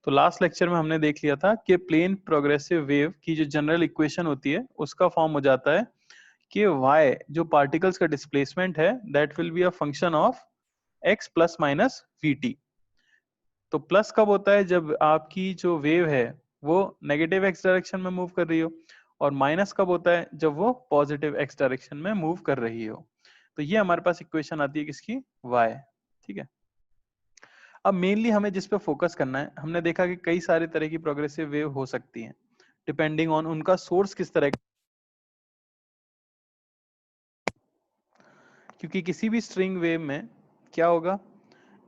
तो last lecture में हमने देख लिया था कि प्लेन प्रोग्रेसिव वेव की जो जनरल इक्वेशन होती है उसका फॉर्म हो जाता है कि y जो पार्टिकल्स का डिस्प्लेसमेंट है that will be a function of x plus minus vt। तो प्लस कब होता है? जब आपकी जो वेव है वो नेगेटिव x डायरेक्शन में मूव कर रही हो, और माइनस कब होता है? जब वो पॉजिटिव x डायरेक्शन में मूव कर रही हो। तो ये हमारे पास इक्वेशन आती है किसकी? y। ठीक है, अब मेनली हमें जिस पे फोकस करना है, हमने देखा कि कई सारे तरह की प्रोग्रेसिव वेव हो सकती हैं डिपेंडिंग ऑन उनका सोर्स किस तरह का, क्योंकि किसी भी स्ट्रिंग वेव में क्या होगा,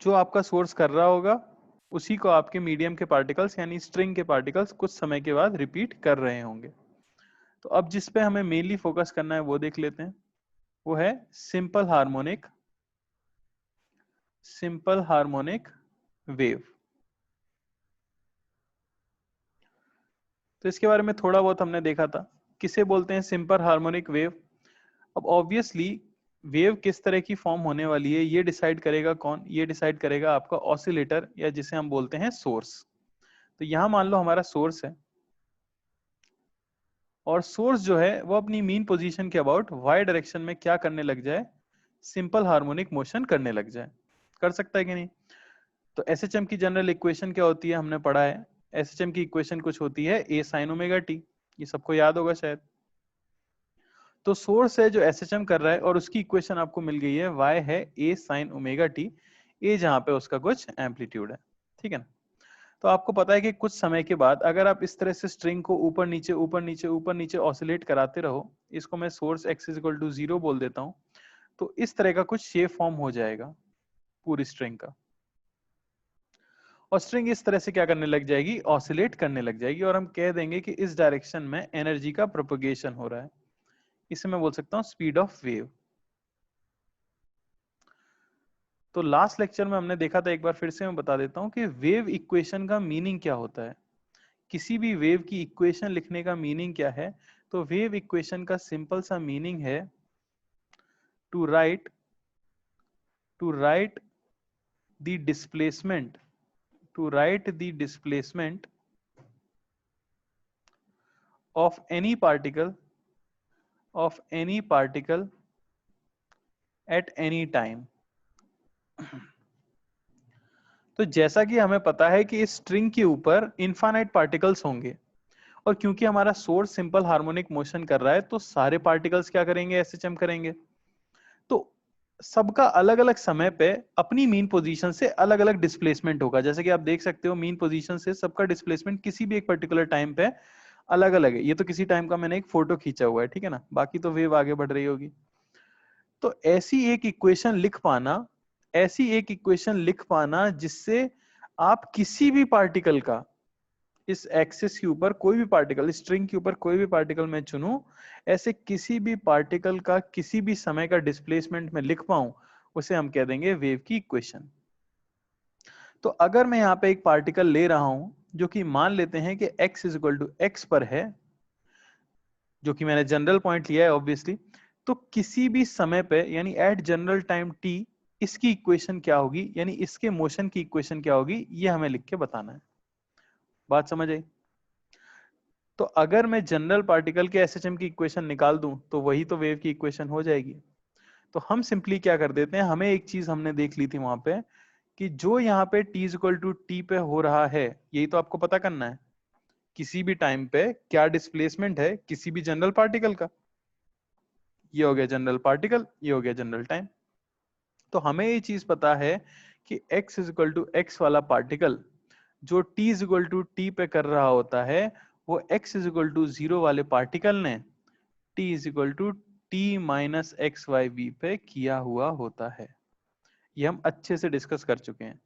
जो आपका सोर्स कर रहा होगा उसी को आपके मीडियम के पार्टिकल्स यानी स्ट्रिंग के पार्टिकल्स कुछ समय के बाद रिपीट कर रहे होंगे। तो अब जिस पे हमें मेनली फोकस करना है वो देख लेते हैं, वो है सिंपल हार्मोनिक वेव। तो इसके बारे में थोड़ा बहुत हमने देखा था, किसे बोलते हैं सिंपल हार्मोनिक वेव। अब ऑब्वियसली वेव किस तरह की फॉर्म होने वाली है ये डिसाइड करेगा कौन? ये डिसाइड करेगा आपका ऑसिलेटर, या जिसे हम बोलते हैं सोर्स। तो यहां मान लो हमारा सोर्स है, और सोर्स जो है वो अपनी मीन पोजीशन के अबाउट वाई डायरेक्शन में क्या करने लग जाए? सिंपल हार्मोनिक मोशन करने लग जाए। कर सकता है कि नहीं? तो एसएचएम की जनरल इक्वेशन क्या होती है हमने पढ़ा है। एसएचएम की इक्वेशन कुछ होती है ए साइन ओमेगा टी, ये सबको याद होगा शायद। तो सोर्स है जो एसएचएम कर रहा है और उसकी इक्वेशन आपको मिल गई है, वाई है ए साइन ओमेगा टी, ए जहां पे उसका कुछ एम्पलीट्यूड है। ठीक है ना? तो आपको पता है कि कुछ समय के बाद अगर आप इस तरह से स्ट्रिंग को ऊपर नीचे ऊपर नीचे ऊपर नीचे ऑसिलेट कराते रहो, इसको मैं source X is equal to 0 बोल देता हूं, तो इस तरह का कुछ शेप फॉर्म हो जाएगा पूरी स्ट्रिंग का, और स्ट्रिंग इस तरह से क्या करने लग जाएगी? ऑसिलेट करने लग जाएगी, और हम कह देंगे कि इस डायरेक्शन में एनर्जी का प्रोपगेशन हो रहा है। इसे मैं बोल सकता हूं स्पीड ऑफ वेव। तो लास्ट लेक्चर में हमने देखा था, एक बार फिर से मैं बता देता हूं कि वेव इक्वेशन का मीनिंग क्या होता है। किसी भी वेव की इक्वेशन लिखने का मीनिंग क्या है? तो वेव इक्वेशन का सिंपल सा मीनिंग है to write the displacement to write the displacement of any particle at any time. तो जैसा कि हमें पता है कि इस स्ट्रिंग के ऊपर इनफाइनाइट पार्टिकल्स होंगे, और क्योंकि हमारा सोर्स सिंपल हार्मोनिक मोशन कर रहा है तो सारे पार्टिकल्स क्या करेंगे? एसएचएम करेंगे। तो सबका अलग अलग समय पे अपनी मीन पोजीशन से अलग अलग डिस्प्लेसमेंट होगा। जैसे कि आप देख सकते हो मीन पोजीशन से सबका डिस्प्लेसमेंट किसी भी एक पर्टिकुलर टाइम पे अलग अलग है। ये तो किसी टाइम का मैंने एक फोटो खींचा हुआ है, ठीक है ना, बाकी तो वेव आगे बढ़ रही होगी। तो ऐसी एक इक्वेशन लिख पाना जिससे आप किसी भी पार्टिकल का इस एक्सिस के ऊपर कोई भी पार्टिकल, स्ट्रिंग के ऊपर कोई भी पार्टिकल मैं चुनूं, ऐसे किसी भी पार्टिकल का किसी भी समय का डिस्प्लेसमेंट में लिख पाऊं, उसे हम कह देंगे वेव की इक्वेशन। तो अगर मैं यहां पे एक पार्टिकल ले रहा हूं जो कि मान लेते हैं कि x is equal to X पर है, जो कि मैंने जनरल पॉइंट लिया है ऑब्वियसली, तो किसी भी समय पे यानी एट जनरल टाइम t इसकी इक्वेशन क्या होगी, यानी इसके मोशन की इक्वेशन क्या होगी, ये हमें लिख के बताना है। बात समझ आई? तो अगर मैं जनरल पार्टिकल के एसएचएम की इक्वेशन निकाल दूं तो वही तो वेव की इक्वेशन हो जाएगी। तो हम सिंपली क्या कर देते हैं, हमें एक चीज हमने देख ली थी वहां पे कि जो यहाँ पे t इक्वल टू टी पे हो रहा है, यही तो आपको पता करना है, किसी भी टाइम पे क्या डिस्प्लेसमेंट है किसी भी जनरल पार्टिकल का। ये हो गया जनरल पार्टिकल, ये हो गया जनरल टाइम। तो हमें ये चीज पता है कि x is equal to X वाला पार्टिकल जो t is equal to T पे कर रहा होता है, वो x इज इक्वल टू 0 वाले पार्टिकल ने t is equal to T minus X Y B पे किया हुआ होता है। ये हम अच्छे से डिस्कस कर चुके हैं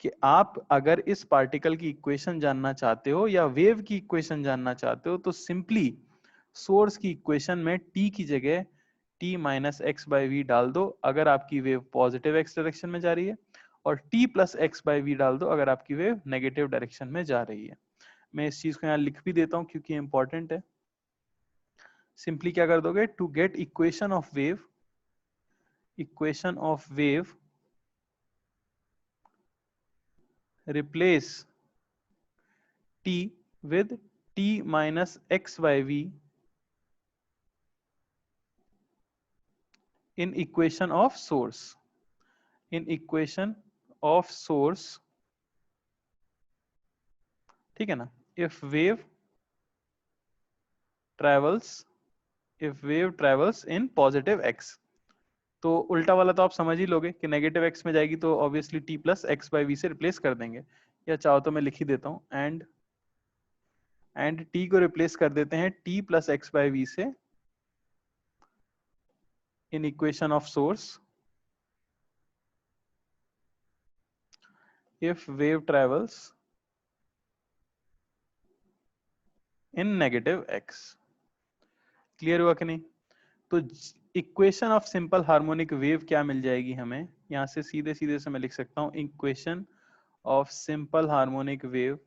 कि आप अगर इस पार्टिकल की इक्वेशन जानना चाहते हो या वेव की इक्वेशन जानना चाहते हो तो सिंपली सोर्स की इक्वेशन में t की जगह t minus X by V डाल दो अगर आपकी वेव पॉजिटिव एक्स डायरेक्शन में जा रही है, और t plus x by V डाल दो अगर आपकी वेव नेगेटिव डायरेक्शन में जा रही है। मैं इस चीज को यहाँ लिख भी देता हूं क्योंकि इंपॉर्टेंट है। सिंपली क्या कर दोगे, to get equation of wave replace t with t minus x by v in equation of source. In equation of source, ठीक है ना? If wave travels in positive x, तो उल्टा वाला तो आप समझ ही लोगे कि नेगेटिव x में जाएगी तो obviously t plus x by we से रिप्लेस कर देंगे, या चाहो तो मैं लिख ही देता हूं, एंड t को रिप्लेस कर देते हैं t plus x by we से in equation of source if wave travels in negative x। Clear हुआ कि नहीं? तो equation of simple harmonic wave क्या मिल जाएगी हमें? यहां से सीधे सीधे से मैं लिख सकता हूं equation of simple harmonic wave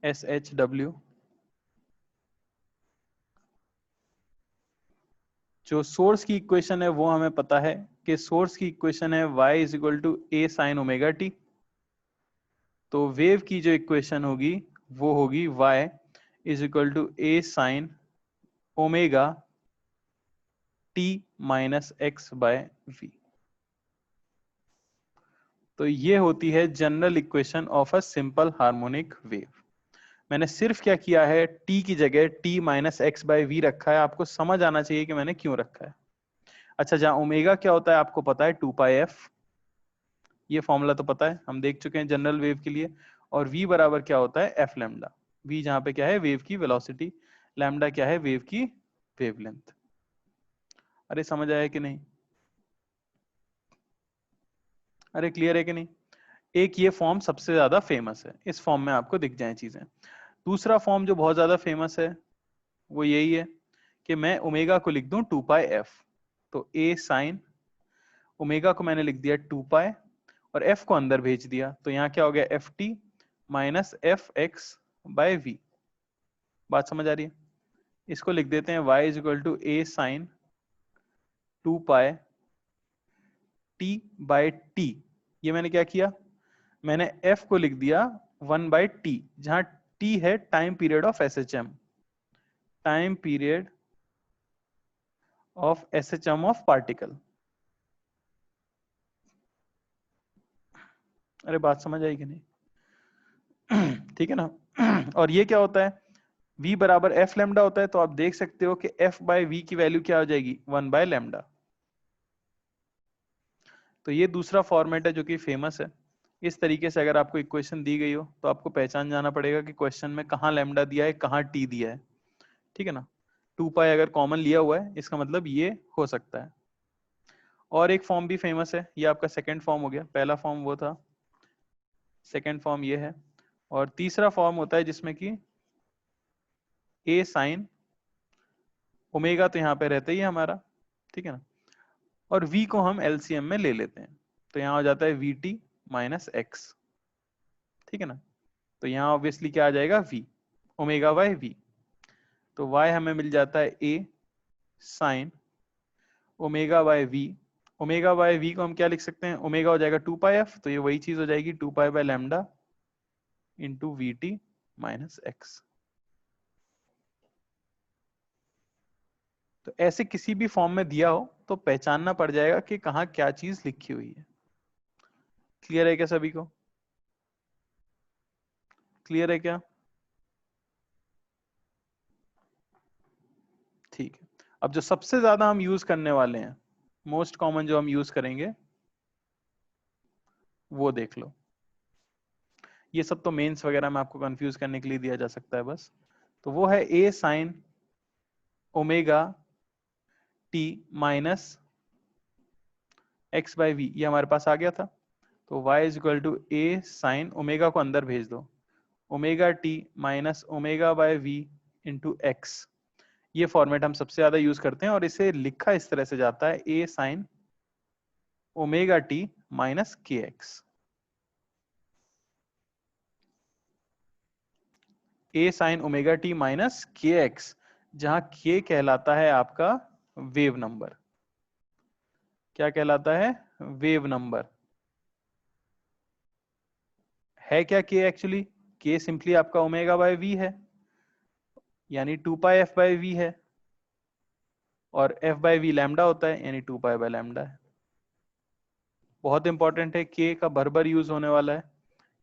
SHW, जो सोर्स की इक्वेशन है वो हमें पता है कि सोर्स की इक्वेशन है y is equal to a sine omega T. तो वेव की जो इक्वेशन होगी वो होगी y is equal to a sine omega t minus X by V. तो ये होती है general equation of a simple harmonic wave. मैंने सिर्फ क्या किया है, t की जगह t minus X by V रखा है। आपको समझ आना चाहिए कि मैंने क्यों रखा है। अच्छा, जहां ओमेगा क्या होता है आपको पता है, 2πf, ये फॉर्मूला तो पता है, हम देख चुके हैं जनरल वेव के लिए। और v बराबर क्या होता है, एफ लैम्डा। v जहां पे क्या है, वेव की वेलोसिटी, लैम्डा क्या है, वेव की वेवलेंथ। अरे समझ आया कि नहीं? अरे क्लियर है कि नहीं? एक ये फॉर्म सबसे ज्यादा फेमस है, इस फॉर्म में आपको दिख जाए चीजें। दूसरा फॉर्म जो बहुत ज्यादा फेमस है वो यही है कि मैं ओमेगा को लिख दूं 2πf, तो a साइन ओमेगा को मैंने लिख दिया 2π और f को अंदर भेज दिया, तो यहाँ क्या हो गया, F T minus F X by V. बात समझ आ रही है? इसको लिख देते हैं y is equal to a sine 2π t by t। ये मैंने क्या किया, मैंने f को लिख दिया 1/t, जहां t है time period of SHM, time period of SHM of particle. अरे बात समझ आई कि नहीं? ठीक है ना? और ये क्या होता है, v बराबर एफ लैम्डा होता है, तो आप देख सकते हो कि f बाय वी की वैल्यू क्या हो जाएगी, 1/λ। तो ये दूसरा फॉर्मेट है जो कि फेमस है। इस तरीके से अगर आपको इक्वेशन दी गई हो तो आपको पहचान जाना पड़ेगा कि क्वेश्चन में कहाँ लैम्डा दिया है, कहाँ टी दिया है। ठीक है ना? 2π अगर कॉमन लिया हुआ है इसका मतलब ये हो सकता है। और एक फॉर्म भी फेमस है, ये आपका सेकंड फॉर्म हो गया, पहला फॉर्म वो था, सेकंड फॉर्म ये है। और तीसरा फॉर्म होता है जिसमें कि a साइन ओमेगा तो यहाँ पे रहता ही है हमारा, ठीक है ना, और v को हम एलसीएम में ले लेते हैं, तो यहाँ हो जाता है वी टी माइनस एक्स। ठीक है ना? तो यहाँ ऑब्वियसली क्या आ जाएगा, v ओमेगा बाय v। तो y हमें मिल जाता है a sine omega by v। Omega by v को हम क्या लिख सकते हैं, ओमेगा हो जाएगा 2πf, तो ये वही चीज हो जाएगी 2π by lambda into v t minus x. तो ऐसे किसी भी फॉर्म में दिया हो तो पहचानना पड़ जाएगा कि कहाँ क्या चीज लिखी हुई है। क्लियर है क्या सभी को? क्लियर है क्या? ठीक है। अब जो सबसे ज्यादा हम यूज करने वाले हैं, मोस्ट कॉमन जो हम यूज करेंगे वो देख लो। ये सब तो मेंस वगैरह में आपको कंफ्यूज करने के लिए दिया जा सकता है बस। तो वो है a sine omega T minus X by V, ये हमारे पास आ गया था। तो y is equal to a sine omega को अंदर भेज दो, omega T minus omega by V into X. ये फॉर्मेट हम सबसे ज्यादा यूज करते हैं और इसे लिखा इस तरह से जाता है a sine omega T minus के x. a sine omega T minus के एक्स, जहां k कहलाता है आपका वेव नंबर। क्या कहलाता है? Wave number. है क्या के? एक्चुअली के सिंपली आपका ओमेगा बाय वी है, यानी 2 पाई एफ बाय वी है, और एफ बाय वी लैम्डा होता है, यानी 2 पाई बाय लैम्डा है। बहुत इंपॉर्टेंट है, के का भर यूज होने वाला है,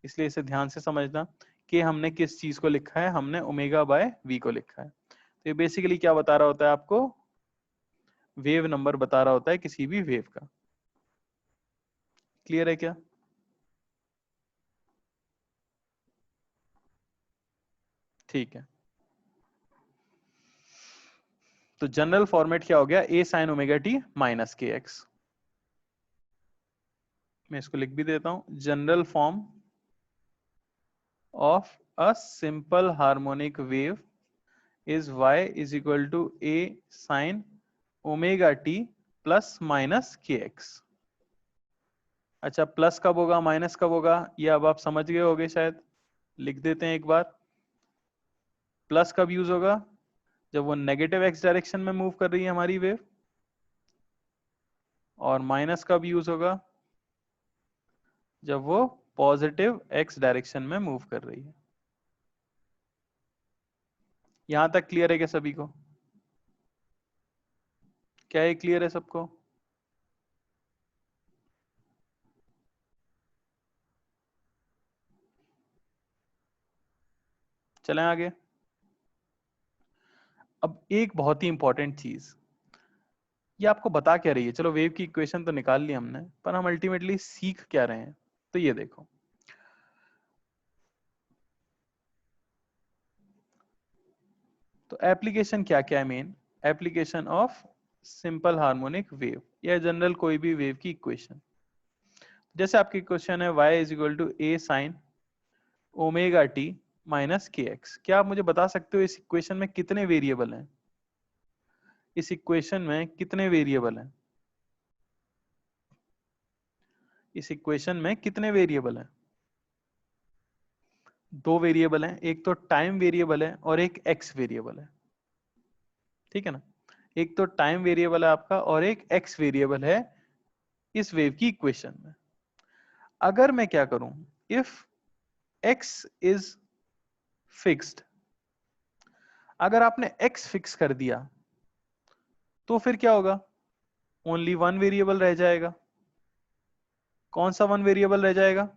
इसलिए इसे ध्यान से समझना कि हमने किस चीज को लिखा है, हमने ओमेगा बाय वी को लिखा है। तो ये बेसिकली क्या बता रहा होता है आपको? वेव नंबर बता रहा होता है किसी भी वेव का। क्लियर है क्या? ठीक है, तो जनरल फॉर्मेट क्या हो गया? A sine omega T minus के एक्स। मैं इसको लिख भी देता हूं, general form of a simple harmonic wave is y is equal to a sine omega T plus minus के एक्स। अच्छा, प्लस कब होगा, माइनस कब होगा, ये अब आप समझ गए होगे शायद। लिख देते हैं एक बार। प्लस कब यूज होगा? जब वो नेगेटिव एक्स डायरेक्शन में मूव कर रही है हमारी वेव। और माइनस कब यूज होगा? जब वो पॉजिटिव एक्स डायरेक्शन में मूव कर रही है। यहां तक क्लियर है क्या सभी को? क्या ये क्लियर है सबको? चलें आगे। अब एक बहुत ही इंपॉर्टेंट चीज, ये आपको बता क्या रही है? चलो वेव की इक्वेशन तो निकाल ली हमने, पर हम अल्टीमेटली सीख क्या रहे हैं? तो ये देखो, तो एप्लीकेशन क्या क्या है main? Application of simple harmonic wave या जनरल कोई भी वेव की इक्वेशन। जैसे आपकी क्वेश्चन है y is equal to A sine omega T minus के एक्स। क्या आप मुझे बता सकते हो इस इक्वेशन में कितने वेरिएबल हैं? इस इक्वेशन में कितने वेरिएबल हैं? इस इक्वेशन में कितने वेरिएबल हैं? दो वेरिएबल हैं, एक तो टाइम वेरिएबल है और एक एक्स वेरिएबल है। ठीक है ना? एक तो टाइम वेरिएबल है आपका और एक एक्स वेरिएबल है इस वेव की इक्वेशन में। अगर मैं क्या करूं, इफ x इज फिक्स्ड, अगर आपने x फिक्स कर दिया तो फिर क्या होगा? ओनली वन वेरिएबल रह जाएगा। कौन सा वन वेरिएबल रह जाएगा?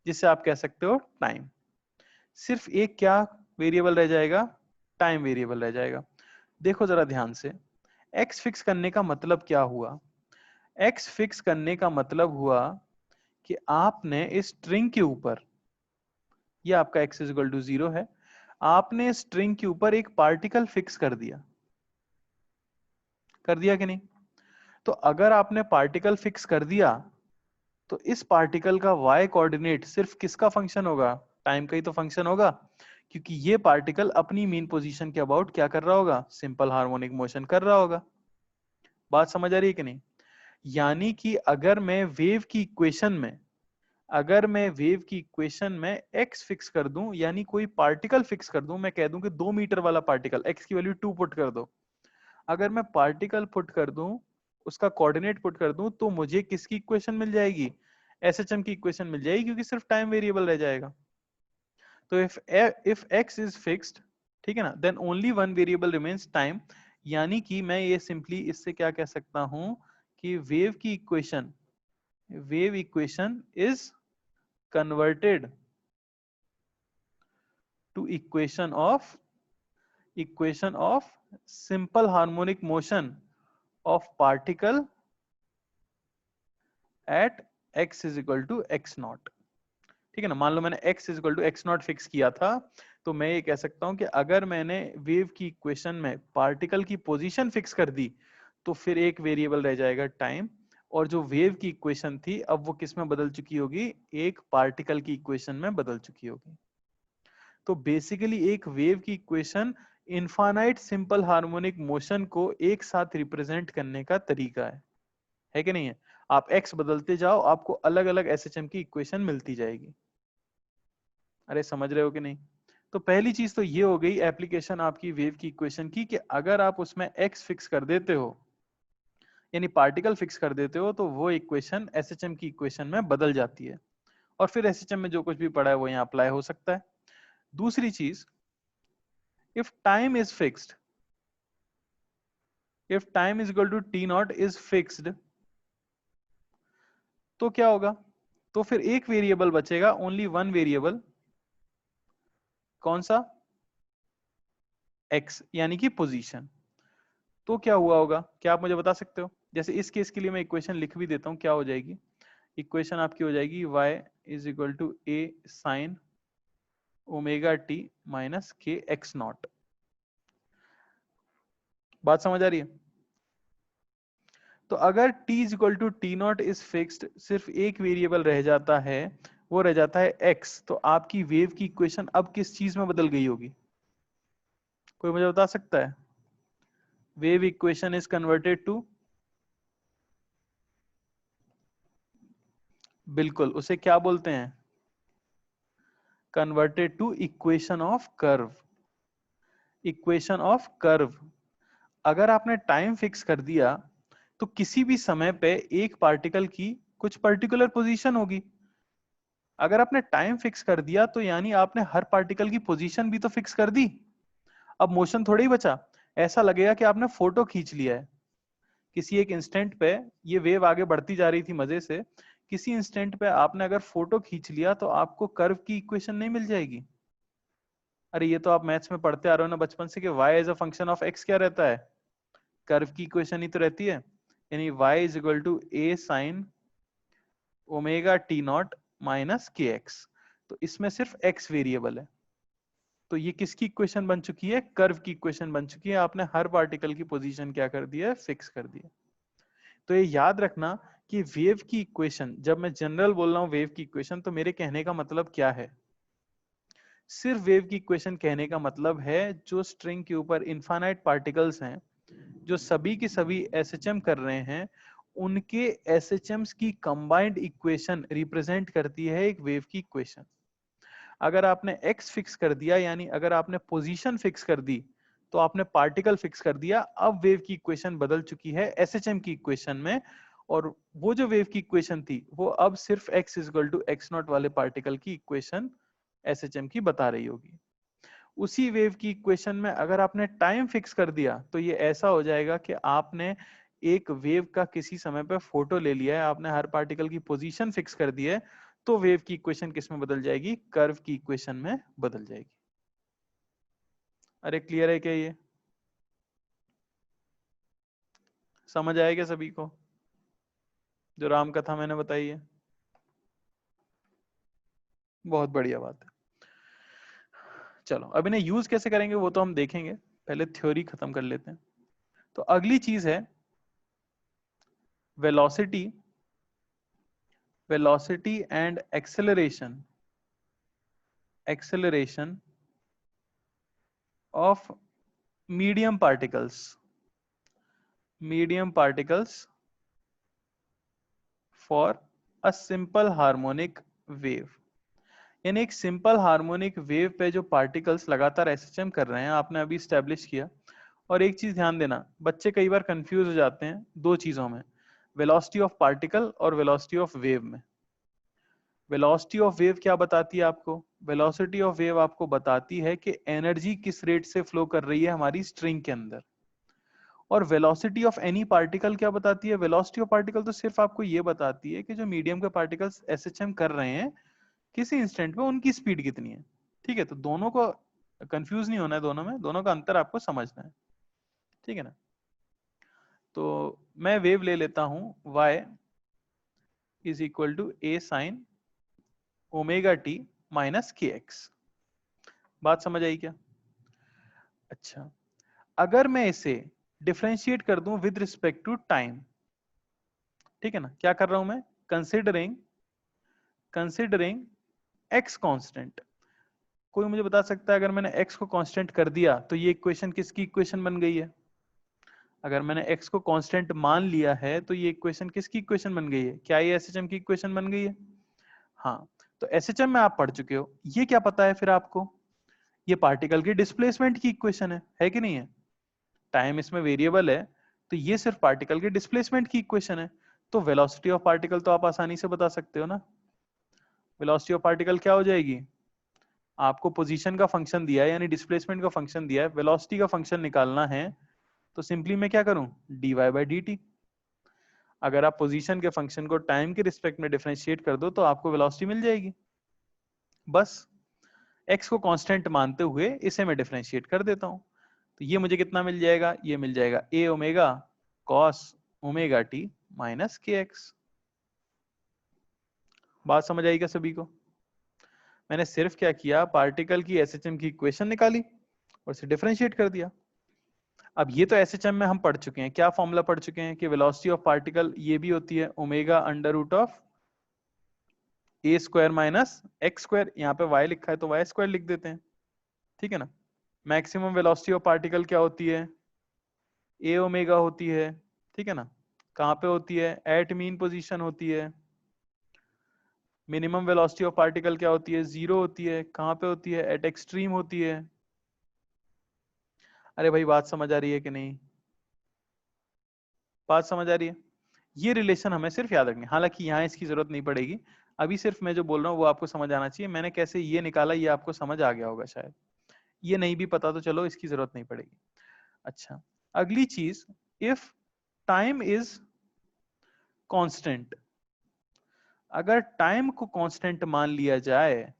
जिसे आप कह सकते हो टाइम। सिर्फ एक क्या वेरिएबल रह जाएगा? टाइम वेरिएबल रह जाएगा। देखो जरा ध्यान से, x फिक्स करने का मतलब क्या हुआ? x फिक्स करने का मतलब हुआ कि आपने इस स्ट्रिंग के ऊपर, ये आपका x इज इक्वल टू 0 है, आपने स्ट्रिंग के ऊपर एक पार्टिकल फिक्स कर दिया। कर दिया कि नहीं? तो अगर आपने पार्टिकल फिक्स कर दिया तो इस पार्टिकल का y कोऑर्डिनेट सिर्फ किसका फंक्शन होगा? टाइम का ही तो फंक्शन होगा, क्योंकि ये पार्टिकल अपनी मीन पोजीशन के अबाउट क्या कर रहा होगा? सिंपल हार्मोनिक मोशन कर रहा होगा। बात समझ आ रही है कि नहीं? यानी कि अगर मैं वेव की इक्वेशन में, अगर मैं वेव की इक्वेशन में x फिक्स कर दूं, यानी कोई पार्टिकल फिक्स कर दूं, मैं कह दूं कि 2 मीटर वाला पार्टिकल, x की वैल्यू 2 पुट कर दो। अगर मैं पार्टिकल पुट कर दूं, उसका कोऑर्डिनेट पुट कर दूं, तो मुझे किसकी इक्वेशन मिल जाएगी? एसएचएम की इक्वेशन मिल जाएगी, क्योंकि सिर्फ टाइम वेरिएबल रह जाएगा। तो इफ x इज फिक्स्ड, ठीक है ना, then only one variable remains time. यानी कि मैं ये सिंपली इससे क्या कह सकता हूं कि wave equation is converted to equation of simple harmonic motion of particle at x is equal to x naught. ठीक है ना? मान लो मैंने x is equal to x naught fix किया था, तो मैं ये कह सकता हूं कि अगर मैंने वेव की इक्वेशन में पार्टिकल की पोजीशन फिक्स कर दी, तो फिर एक वेरिएबल रह जाएगा टाइम, और जो वेव की इक्वेशन थी अब वो किस में बदल चुकी होगी? एक पार्टिकल की इक्वेशन में बदल चुकी होगी। तो बेसिकली एक वेव की equation infinite simple harmonic motion को एक साथ रिप्रेजेंट करने का तरीका है कि नहीं है? आप x बदलते जाओ, आपको अलग अलग एसएचएम की इक्वेशन मिलती जाएगी। अरे समझ रहे हो कि नहीं? तो पहली चीज तो ये हो गई एप्लीकेशन आपकी वेव की इक्वेशन की, कि अगर आप उसमें x फिक्स कर देते हो, यानी पार्टिकल फिक्स कर देते हो तो वो इक्वेशन एसएचएम की इक्वेशन में बदल जाती है, और फिर एसएचएम में जो कुछ भी पड़ा है वो यहाँ अप्लाई हो सकता है। दूसरी चीज, if time is fixed, if time is equal to T naught is fixed, तो क्या होगा? तो फिर एक वेरिएबल बचेगा, ओनली वन वेरिएबल। कौन सा? एक्स, यानी कि पोजीशन। तो क्या हुआ होगा, क्या आप मुझे बता सकते हो? जैसे इस केस के लिए मैं इक्वेशन लिख भी देता हूं, क्या हो जाएगी इक्वेशन आपकी? हो जाएगी y is equal to a sine omega T minus के एक्स नॉट। बात समझ आ रही है? तो अगर t is equal to T naught is fixed, सिर्फ एक वेरिएबल रह जाता है, वो रह जाता है x, तो आपकी वेव की इक्वेशन अब किस चीज में बदल गई होगी? कोई मुझे बता सकता है? Wave equation is converted to, बिल्कुल, उसे क्या बोलते हैं? Converted to equation of curve. Equation of curve. अगर आपने टाइम फिक्स कर दिया तो किसी भी समय पे एक पार्टिकल की कुछ पर्टिकुलर पोजीशन होगी। अगर आपने टाइम फिक्स कर दिया तो यानी आपने हर पार्टिकल की पोजीशन भी तो फिक्स कर दी। अब मोशन थोड़ा ही बचा। ऐसा लगेगा कि आपने फोटो खींच लिया है किसी एक इंस्टेंट पे, ये वेव आगे बढ़ती जा रही थी मजे से, किसी इंस्टेंट पे आपने अगर फोटो खींच लिया तो आपको कर्व की इक्वेशन नहीं मिल जाएगी। अरे ये तो आप मैथ्स में पढ़ते आ रहे हो ना बचपन से कि y as a function of x क्या रहता है? कर्व की इक्वेशन ही तो रहती है, यानी y is equal to a sine omega t naught minus के एक्स। तो इसमें सिर्फ x वेरिएबल है, तो ये किसकी इक्वेशन बन चुकी है? कर्व की इक्वेशन बन चुकी है। आपने हर पार्टिकल की पोजीशन क्या कर दी है? फिक्स कर दी है। तो ये याद रखना कि वेव की इक्वेशन, जब मैं जनरल बोल रहा हूं वेव की इक्वेशन, तो मेरे कहने का मतलब क्या है? सिर्फ वेव की इक्वेशन कहने का मतलब है जो स्ट्रिंग के ऊपर इनफाइनाइट पार्टिकल्स हैं, जो सभी के सभी एसएचएम कर रहे हैं, उनके एसएचएम्स की कंबाइंड इक्वेशन रिप्रेजेंट करती है एक वेव की इक्वेशन। अगर आपने x फिक्स कर दिया, यानी अगर आपने पोजीशन फिक्स कर दी, तो आपने पार्टिकल फिक्स कर दिया। अब वेव की इक्वेशन बदल चुकी है एसएचएम की इक्वेशन में, और वो जो वेव की इक्वेशन थी वो अब सिर्फ x equal to x naught वाले पार्टिकल की इक्वेशन एसएचएम की बता रही होगी। उसी वेव की इक्वेशन में अगर आपने टाइम फिक्स कर दिया तो ये ऐसा हो जाएगा कि आपने एक वेव का किसी समय पे फोटो ले लिया है, आपने हर पार्टिकल की पोजीशन फिक्स कर दी है, तो वेव की इक्वेशन किस में बदल जाएगी? कर्व की इक्वेशन में बदल जाएगी। अरे क्लियर है क्या? ये समझ आएगा सभी को जो राम कथा मैंने बताई है? बहुत बढ़िया बात है। चलो अब इन्हें यूज कैसे करेंगे वो तो हम देखेंगे, पहले थ्योरी खत्म कर लेते हैं। तो अगली चीज है velocity, velocity and acceleration, acceleration of medium particles, medium particles for a simple harmonic wave. यानी एक सिंपल हार्मोनिक वेव पे जो पार्टिकल्स लगातार एसएचएम कर रहे हैं, आपने अभी स्टैब्लिश किया। और एक चीज ध्यान देना, बच्चे कई बार कंफ्यूज हो जाते हैं दो चीजों में, वेलोसिटी ऑफ पार्टिकल और वेलोसिटी ऑफ वेव में। वेलोसिटी ऑफ वेव क्या बताती है आपको? वेलोसिटी ऑफ वेव आपको बताती है कि एनर्जी किस रेट से फ्लो कर रही है हमारी स्ट्रिंग के अंदर। और वेलोसिटी ऑफ एनी पार्टिकल क्या बताती है? वेलोसिटी ऑफ पार्टिकल तो सिर्फ आपको ये बताती है कि जो मीडियम के पार्टिकल्स एसएचएम कर रहे हैं किसी इंस्टेंट पे उनकी स्पीड कितनी है। ठीक है, तो दोनों को कंफ्यूज नहीं होना है, दोनों में, दोनों का अंतर आपको समझना है। ठीक है ना? तो मैं वेव ले लेता हूं y is equal to a sine omega T minus के एक्स। बात समझ आई क्या? अच्छा, अगर मैं इसे डिफरेंशिएट कर दूं विद रिस्पेक्ट टू टाइम, ठीक है ना, क्या कर रहा हूं मैं? Considering, considering x constant. कोई मुझे बता सकता है अगर मैंने x को कांस्टेंट कर दिया तो ये इक्वेशन किसकी इक्वेशन बन गई है? अगर मैंने x को कांस्टेंट मान लिया है तो ये इक्वेशन किसकी इक्वेशन बन गई है? क्या ये एसएचएम की इक्वेशन बन गई है? हाँ, तो एसएचएम में आप पढ़ चुके हो। ये क्या पता है फिर आपको? ये पार्टिकल की डिस्प्लेसमेंट की इक्वेशन है कि नहीं है? टाइम इसमें वेरिएबल है, तो ये सिर्फ पार्टिकल के डिस्प्लेसमेंट की इक्वेशन है। तो वेलोसिटी ऑफ पार्टिकल तो आप आसानी से बता सकते हो ना। वेलोसिटी ऑफ पार्टिकल क्या हो जाएगी, आपको पोजीशन का फंक्शन दिया है यानी डिस्प्लेसमेंट का फंक्शन दिया है, वेलोसिटी का फंक्शन निकालना है, तो सिंपली मैं क्या करूं, dy बाई डी टी। अगर आप पोजीशन के फंक्शन को टाइम के रिस्पेक्ट में डिफरेंशिएट कर दो तो आपको वेलोसिटी मिल जाएगी। बस x को कांस्टेंट मानते हुए इसे मैं डिफरेंशिएट कर देता हूं, तो ये मुझे कितना मिल जाएगा, ये मिल जाएगा a omega cos omega t minus के एक्स। बात समझ आई क्या सभी को? मैंने सिर्फ क्या किया, पार्टिकल की एसएचएम की इक्वेशन निकाली और इसे डिफरेंशिएट कर दिया। अब ये तो एसएचएम में हम पढ़ चुके हैं, क्या फॉर्मूला पढ़ चुके हैं कि वेलोसिटी ऑफ पार्टिकल ये भी होती है omega under root of a square minus x square, यहाँ पे y लिखा है तो y स्क्वायर लिख देते हैं, ठीक है ना। मैक्सिमम वेलोसिटी ऑफ पार्टिकल क्या होती है, ए ओमेगा होती है, ठीक है ना। कहाँ पे होती है, एट मीन पोजीशन होती है। मिनिमम वेलोसिटी ऑफ पार्टिकल क्या होती है, जीरो होती है। कहाँ पे होती है, एट एक्सट्रीम होती है। अरे भाई बात समझ आ रही है कि नहीं, बात समझ आ रही है? ये रिलेशन हमें सिर्फ याद रखनी है, हालांकि यहाँ इसकी जरूरत नहीं पड़ेगी। अभी सिर्फ मैं जो बोल रहा हूँ वो आपको समझ आना चाहिए। मैंने कैसे ये निकाला ये आपको समझ आ गया होगा शायद, ये नहीं भी पता तो चलो इसकी जरूरत नहीं पड़ेगी। अच्छा, अगली चीज, इफ टाइम इज कांस्टेंट, अगर टाइम को कांस्टेंट मान लिया जाए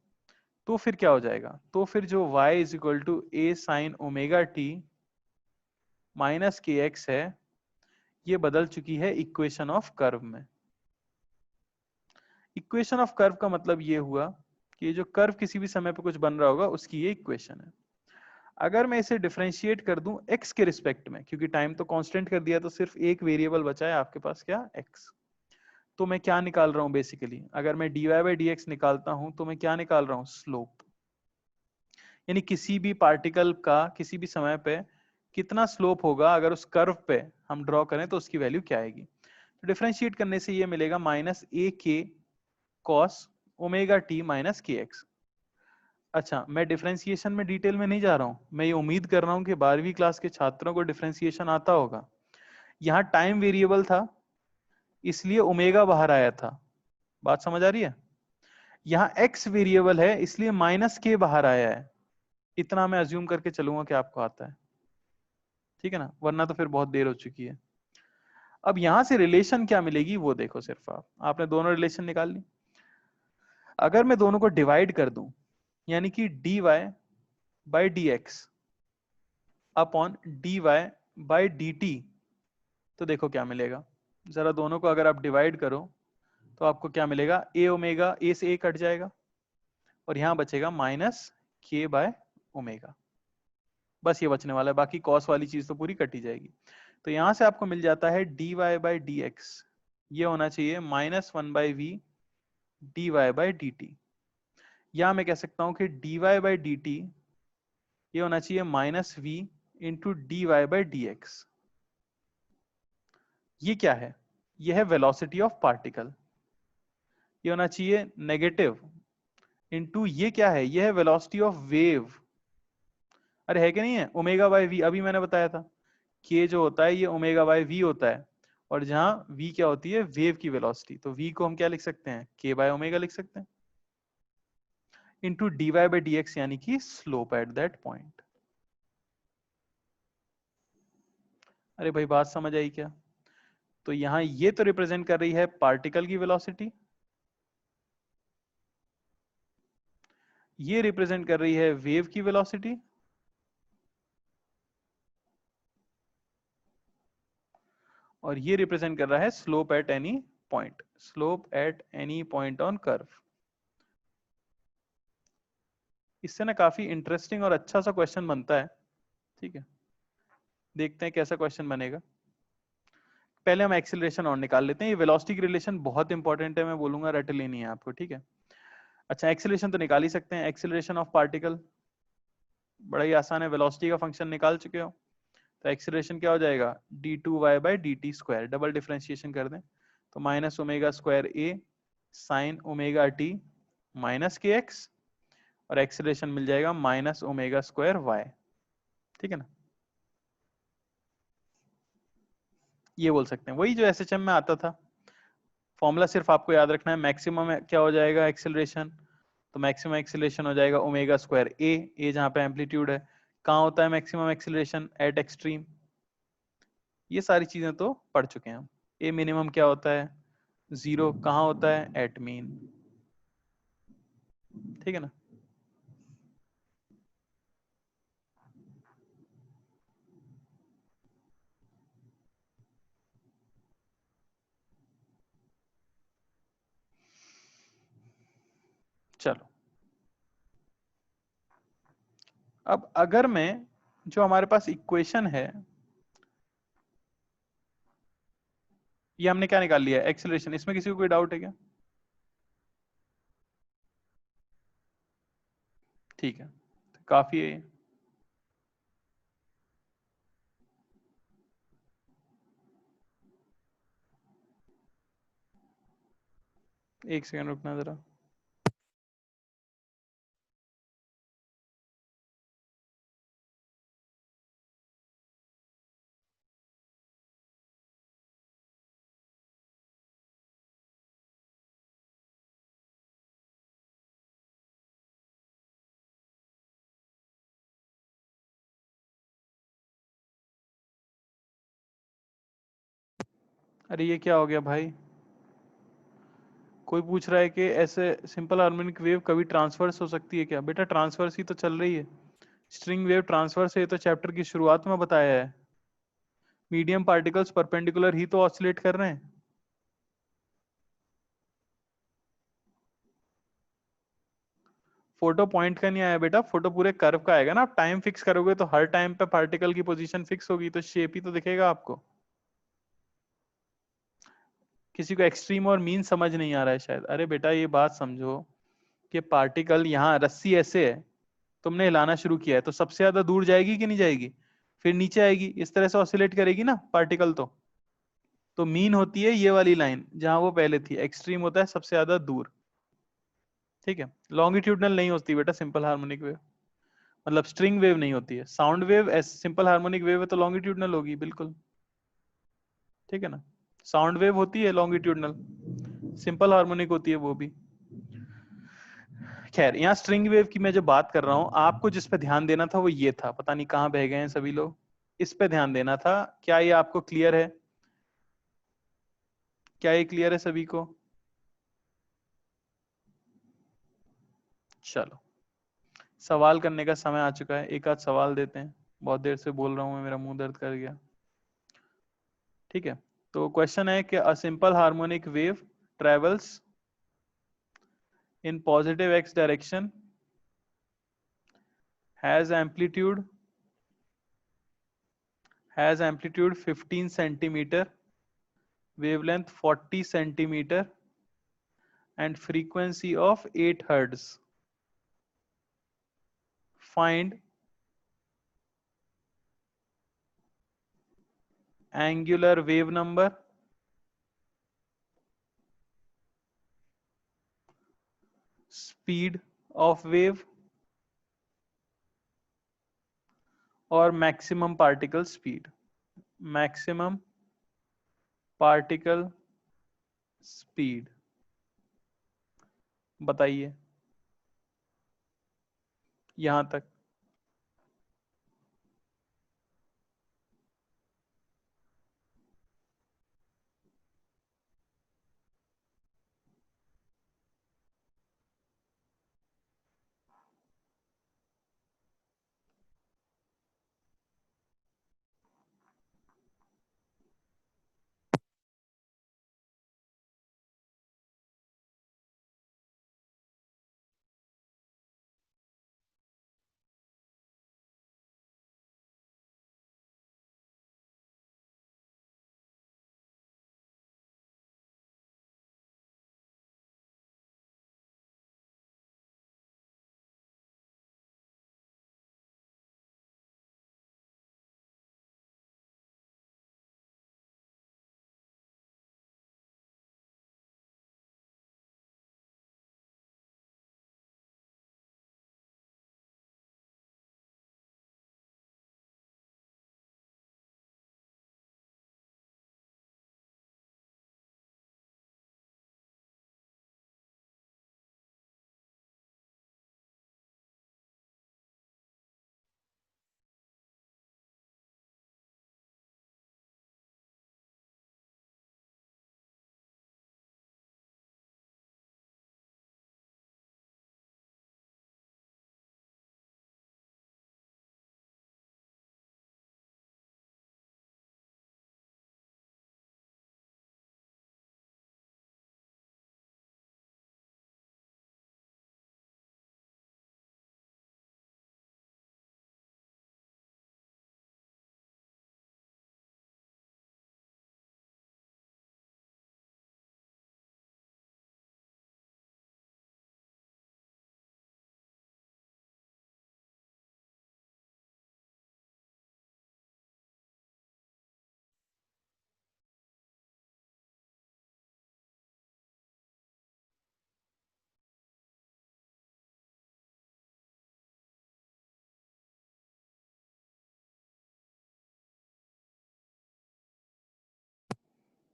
तो फिर क्या हो जाएगा, तो फिर जो y is equal to A sine omega T minus के एक्स है, ये बदल चुकी है इक्वेशन ऑफ कर्व में। इक्वेशन ऑफ कर्व का मतलब ये हुआ कि जो कर्व किसी भी समय पे कुछ बन रहा होगा उसकी ये इक्वेशन है। अगर मैं इसे डिफरेंशिएट कर दूं x के रिस्पेक्ट में, क्योंकि टाइम तो कांस्टेंट कर दिया तो सिर्फ एक वेरिएबल बचा है आपके पास, क्या, x। तो मैं क्या निकाल रहा हूं बेसिकली, अगर मैं dy बाई डी एक्स निकालता हूं तो मैं क्या निकाल रहा हूं, स्लोप। यानी किसी भी पार्टिकल का किसी भी समय पे कितना स्लोप होगा अगर उस कर्व पे हम ड्रॉ करें तो उसकी वैल्यू क्या आएगी। तो डिफरेंशिएट करने से ये मिलेगा माइनस ए के कॉस ओमेगा टी माइनस के एक्स। अच्छा, मैं डिफरेंशिएशन में डिटेल में नहीं जा रहा हूं, मैं ये उम्मीद कर रहा हूं कि 12वीं क्लास के छात्रों को डिफरेंशिएशन आता होगा। यहाँ टाइम वेरिएबल था इसलिए ओमेगा बाहर आया था, बात समझ आ रही है। यहाँ एक्स वेरिएबल है इसलिए माइनस के बाहर आया है। इतना मैं अज्यूम करके चलूंगा कि आपको आता है, ठीक है ना, वरना तो फिर बहुत देर हो चुकी है। अब यहां से रिलेशन क्या मिलेगी वो देखो, सिर्फ आपने दोनों रिलेशन निकाल ली। अगर मैं दोनों को डिवाइड कर दूं, यानी कि dy by d x upon dy by d T, तो देखो क्या मिलेगा। जरा दोनों को अगर आप डिवाइड करो तो आपको क्या मिलेगा, ए ओमेगा, ए से ए कट जाएगा और यहां बचेगा माइनस के बाय ओमेगा। बस ये बचने वाला है, बाकी कॉस वाली चीज तो पूरी कटी जाएगी। तो यहां से आपको मिल जाता है dy बाई डी एक्स, ये होना चाहिए minus one by v d y by d t, या मैं कह सकता हूं कि dy बाई डी टी ये होना चाहिए minus v into d y by d x. ये क्या है, ये है वेलोसिटी ऑफ पार्टिकल, ये होना चाहिए नेगेटिव इंटू ये क्या है, ये है वेलोसिटी ऑफ वेव। अरे है कि नहीं है, ओमेगा बाई वी, अभी मैंने बताया था के जो होता है ये ओमेगा बाई वी होता है, और जहां वी क्या होती है, वेव की वेलोसिटी, तो वी को हम क्या लिख सकते हैं, के बाय ओमेगा लिख सकते हैं, into d y by d x यानी कि स्लोप एट दैट पॉइंट। अरे भाई बात समझ आई क्या? तो यहां ये तो रिप्रेजेंट कर रही है पार्टिकल की वेलोसिटी, ये रिप्रेजेंट कर रही है वेव की वेलोसिटी, और ये रिप्रेजेंट कर रहा है slope at any point, slope at any point on curve. इससे ना काफी इंटरेस्टिंग और अच्छा सा क्वेश्चन बनता है, ठीक है, देखते हैं कैसा क्वेश्चन बनेगा। पहले हम एक्सीलरेशन और निकाल लेते हैं, ये वेलोसिटी की रिलेशन बहुत इंपॉर्टेंट है, मैं बोलूंगा रट लेनी है आपको, ठीक है। अच्छा, एक्सीलरेशन तो निकाल ही सकते हैं, एक्सीलरेशन ऑफ पार्टिकल बड़ा ही आसान है, वेलोसिटी का फंक्शन निकाल चुके हो, तो एक्सीलरेशन क्या हो जाएगा, d two y by d t square, double differentiation कर दें तो minus omega square a sine omega T minus के एक्स, और एक्सीलरेशन मिल जाएगा माइनस ओमेगा स्क्वायर वाई, ठीक है ना। ये बोल सकते हैं, वही जो एसएचएम में आता था फॉर्मूला, सिर्फ आपको याद रखना है। मैक्सिमम क्या हो जाएगा एक्सेलरेशन, तो मैक्सिमम एक्सेलरेशन हो जाएगा ओमेगा स्क्वायर ए जहां पे एम्पलीट्यूड है। कहाँ होता है मैक्सिमम एक्सेलरेशन? Eight extreme. ये सारी चीजें तो पढ़ चुके हैं हम। ए मिनिमम क्या होता है? जीरो। कहाँ होता है? At mean. ठीक है ना। चलो, अब अगर मैं, जो हमारे पास इक्वेशन है, ये हमने क्या निकाल लिया? एक्सेलरेशन। इसमें किसी को कोई डाउट है क्या? ठीक है, तो काफी है ये। एक सेकंड रुकना जरा। अरे ये क्या हो गया भाई? कोई पूछ रहा है कि ऐसे सिंपल हार्मोनिक वेव कभी ट्रांसवर्स हो सकती है क्या? बेटा ट्रांसवर्स ही तो चल रही है। स्ट्रिंग वेव ट्रांसवर्स है, ये तो चैप्टर की शुरुआत में बताया है। मीडियम पार्टिकल्स परपेंडिकुलर ही तो ऑसिलेट कर रहे हैं। फोटो पॉइंट का नहीं आया बेटा, फोटो पूरे कर्व का आएगा ना। आप टाइम फिक्स करोगे तो हर टाइम पे पार्टिकल की पोजीशन फिक्स होगी, तो शेप ही तो दिखेगा आपको। किसी को एक्सट्रीम और मीन समझ नहीं आ रहा है शायद। अरे बेटा ये बात समझो कि पार्टिकल यहाँ रस्सी ऐसे है, तुमने हिलाना शुरू किया है तो सबसे ज्यादा दूर जाएगी कि नहीं जाएगी? फिर नीचे आएगी, इस तरह से ऑसिलेट करेगी ना पार्टिकल। तो मीन होती है ये वाली लाइन जहां वो पहले थी, एक्सट्रीम होता है सबसे ज्यादा दूर। ठीक है, लॉन्गिट्यूडनल नहीं होती बेटा सिंपल हार्मोनिक वेव, मतलब स्ट्रिंग वेव नहीं होती है। Sound wave simple harmonic wave है तो लॉन्गिट्यूडनल होगी बिल्कुल। ठीक है ना, साउंड वेव होती है लॉन्गिट्यूडनल, सिंपल हार्मोनिक होती है वो भी। खैर, यहाँ स्ट्रिंग वेव की मैं जो बात कर रहा हूँ, आपको जिस पे ध्यान देना था वो ये था। पता नहीं कहाँ बह गए हैं सभी लोग। इस पे ध्यान देना था। क्या ये आपको क्लियर है? क्या ये क्लियर है सभी को? चलो, सवाल करने का समय आ चुका है। एक आध सवाल देते हैं, बहुत देर से बोल रहा हूँ मैं, मेरा मुंह दर्द कर गया। ठीक है, तो क्वेश्चन है कि अ simple harmonic wave travels in positive x direction, has amplitude 15 centimeter, wavelength 40 centimeter, and frequency of 8 hertz. Find angular wave number, speed of wave, और maximum particle speed. Maximum particle speed बताइए यहां तक।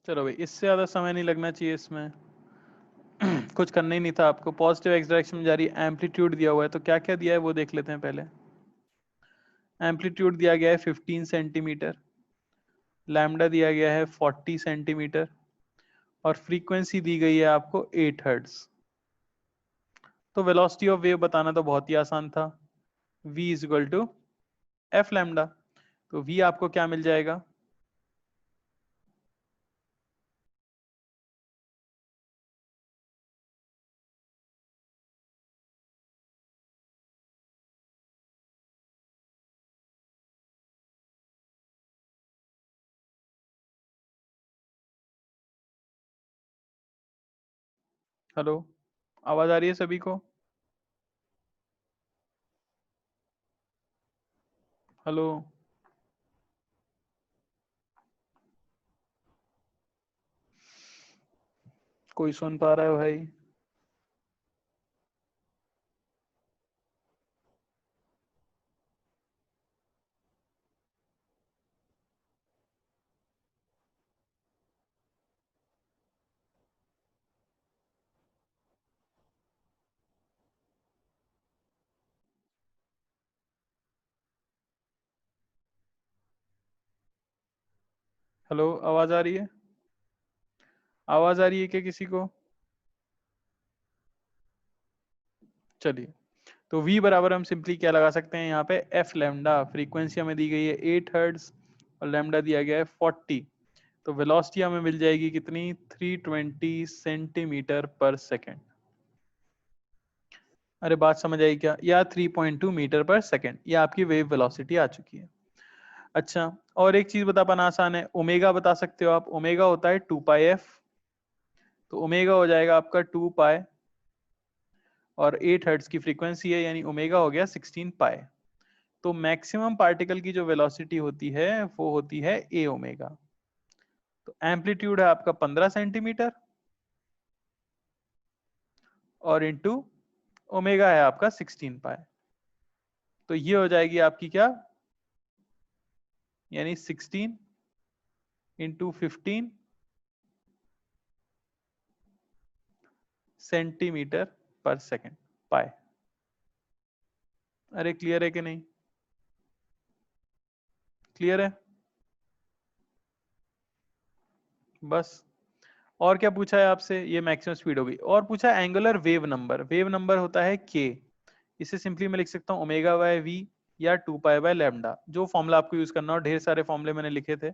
चलो भाई, इससे ज्यादा समय नहीं लगना चाहिए इसमें। कुछ करना ही नहीं था आपको। पॉजिटिव एक्स डायरेक्शन में जा रही है, एम्पलीट्यूड दिया हुआ है, तो क्या क्या दिया है वो देख लेते हैं पहले। एम्पलीट्यूड दिया गया है 15 सेंटीमीटर, लैम्डा दिया गया है 40 सेंटीमीटर, और फ्रीक्वेंसी दी गई है आपको 8 हर्ट्ज। तो वेलोसिटी ऑफ वेव बताना तो बहुत ही आसान था, v is equal to f lambda. तो v आपको क्या मिल जाएगा? हेलो, आवाज आ रही है सभी को? हेलो, कोई सुन पा रहा है भाई? हेलो, आवाज आ रही है? आवाज आ रही है क्या किसी को? चलिए, तो v बराबर हम सिंपली क्या लगा सकते हैं यहाँ पे, एफ लैम्डा। फ्रीक्वेंसी हमें दी गई है 8 हर्ट्ज और लैम्डा दिया गया है 40। तो वेलोसिटी हमें मिल जाएगी कितनी? 320 सेंटीमीटर पर सेकेंड। अरे बात समझ आई क्या? या 3.2 मीटर पर सेकेंड, ये आपकी वेव वेलोसिटी आ चुकी है। अच्छा, और एक चीज बता पाना आसान है, ओमेगा बता सकते हो आप। ओमेगा होता है 2 पाई एफ, तो ओमेगा हो जाएगा आपका 2 पाई, और 8 हर्ट्ज की फ्रीक्वेंसी है, यानी ओमेगा हो गया 16 पाई। तो मैक्सिमम पार्टिकल की जो वेलोसिटी होती है वो होती है ए ओमेगा। तो एम्पलीट्यूड है आपका 15 सेंटीमीटर, और इंटू ओमेगा है आपका 16 पाई। तो ये हो जाएगी आपकी क्या, यानी 16 × 15 सेंटीमीटर पर सेकेंड पाई। अरे क्लियर है कि नहीं? क्लियर है? बस। और क्या पूछा है आपसे? ये मैक्सिमम स्पीड हो गई। और पूछा है angular wave number. Wave number होता है के। इसे सिंपली मैं लिख सकता हूँ ओमेगा बाय वी, या 2 पाई बाय लैम्डा। जो फॉर्मूला आपको यूज करना हो, ढेर सारे फॉर्मूले मैंने लिखे थे।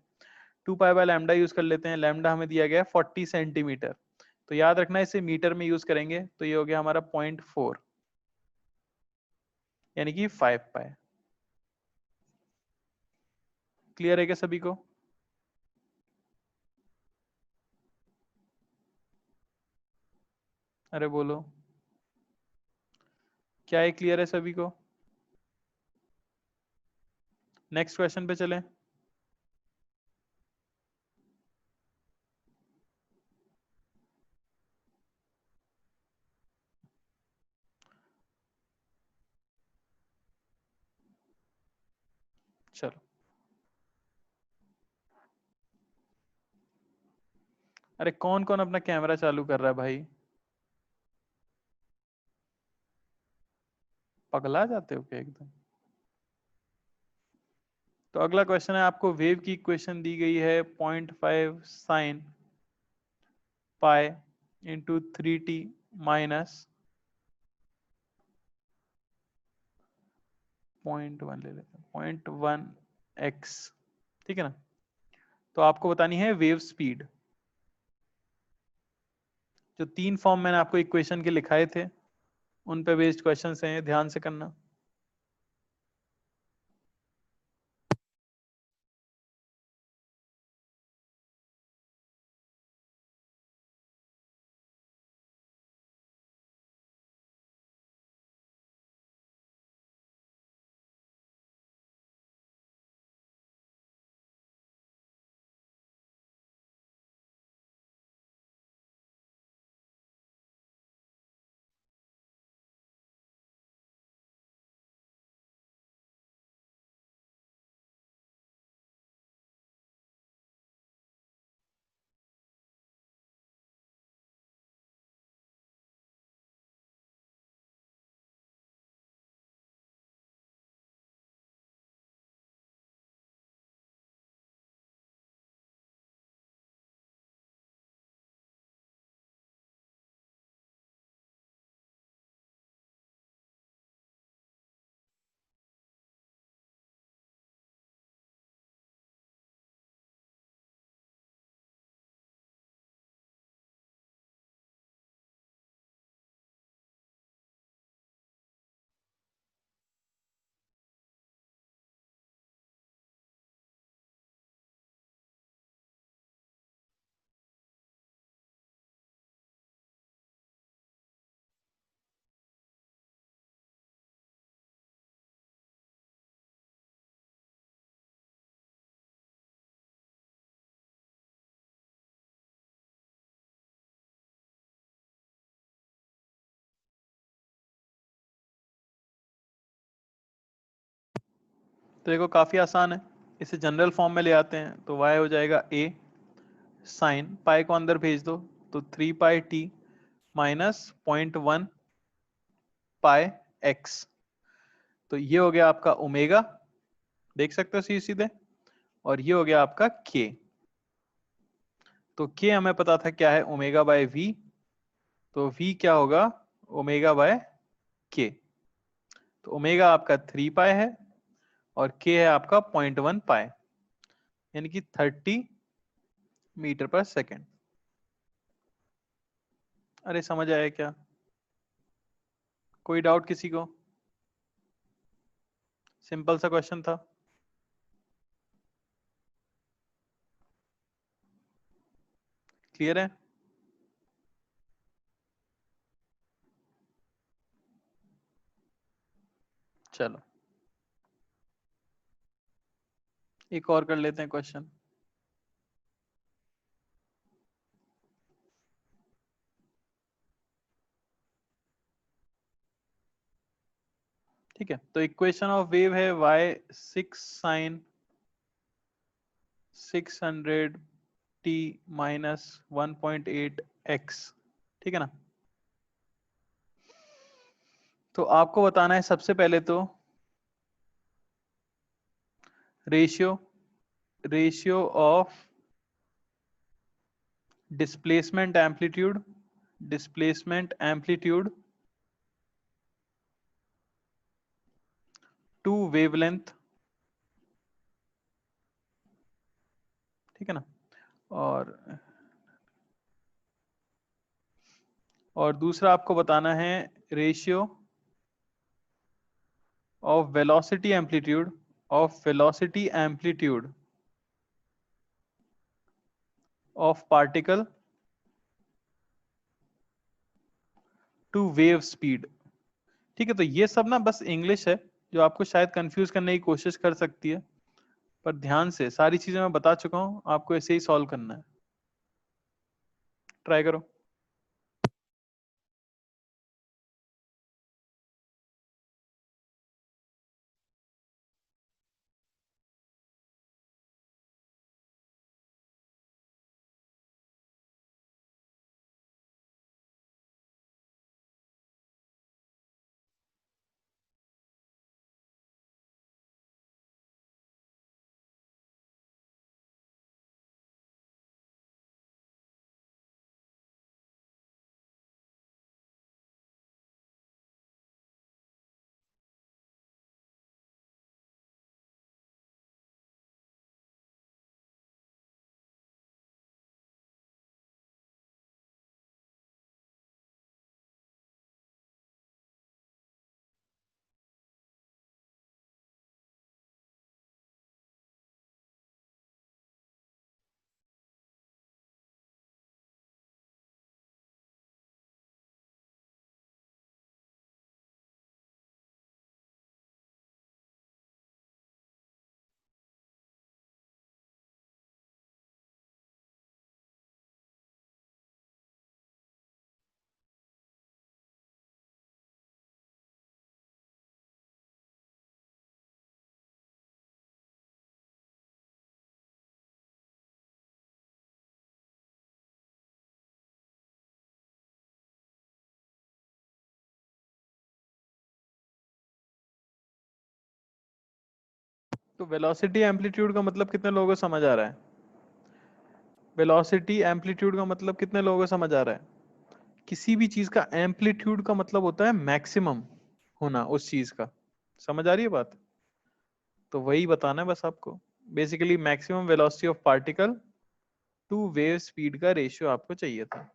2 पाई बाय लैम्डा यूज कर लेते हैं। लैम्डा हमें दिया गया है 40 सेंटीमीटर, तो याद रखना इसे मीटर में यूज करेंगे, तो ये हो गया हमारा 0.4, यानी कि 5 पाई। क्लियर है क्या सभी को? अरे बोलो, क्या है क्लियर है सभी को? नेक्स्ट क्वेश्चन पे चलें। चलो, अरे कौन कौन अपना कैमरा चालू कर रहा है भाई? पगला जाते हो क्या एकदम? तो अगला क्वेश्चन है, आपको वेव की इक्वेशन दी गई है 0.5 sin पाई × 3t माइनस 0.1 ले लेते हैं, 0.1 x। ठीक है ना? तो आपको बतानी है वेव स्पीड। जो 3 फॉर्म मैंने आपको इक्वेशन के लिखाए थे, उन पे बेस्ड क्वेश्चन हैं, ध्यान से करना। तो देखो काफी आसान है, इसे जनरल फॉर्म में ले आते हैं तो y हो जाएगा a साइन पाई को अंदर भेज दो तो 3πt माइनस 0.1 पाई x। तो ये हो गया आपका ओमेगा, देख सकते हो सीधे सीधे, और ये हो गया आपका k। तो k हमें पता था क्या है, ओमेगा बाय v, तो v क्या होगा, ओमेगा बाय k। तो ओमेगा आपका 3 पाई है और k है आपका 0.1 पाई, यानी कि 30 मीटर पर सेकेंड। अरे समझ आया क्या, कोई डाउट किसी को? सिंपल सा क्वेश्चन था। क्लियर है? चलो एक और कर लेते हैं क्वेश्चन। ठीक है, तो इक्वेशन ऑफ वेव है y 6 sine 600t minus 1.8x। ठीक है ना? तो आपको बताना है सबसे पहले तो ratio ratio of displacement amplitude to wavelength. ठीक है ना? और दूसरा आपको बताना है ratio of velocity amplitude of particle to wave speed. ठीक है, तो ये सब ना बस इंग्लिश है जो आपको शायद कंफ्यूज करने की कोशिश कर सकती है, पर ध्यान से सारी चीजें मैं बता चुका हूं, आपको ऐसे ही सॉल्व करना है। ट्राई करो। तो वेलोसिटी एम्पलीट्यूड का मतलब कितने लोगों को समझ आ रहा है? वेलोसिटी एम्पलीट्यूड का मतलब कितने लोगों को समझ आ रहा है? किसी भी चीज का एम्पलीट्यूड का मतलब होता है मैक्सिमम होना उस चीज का। समझ आ रही है बात? तो वही बताना है बस आपको। Basically maximum velocity of particle to wave speed का रेशियो आपको चाहिए था।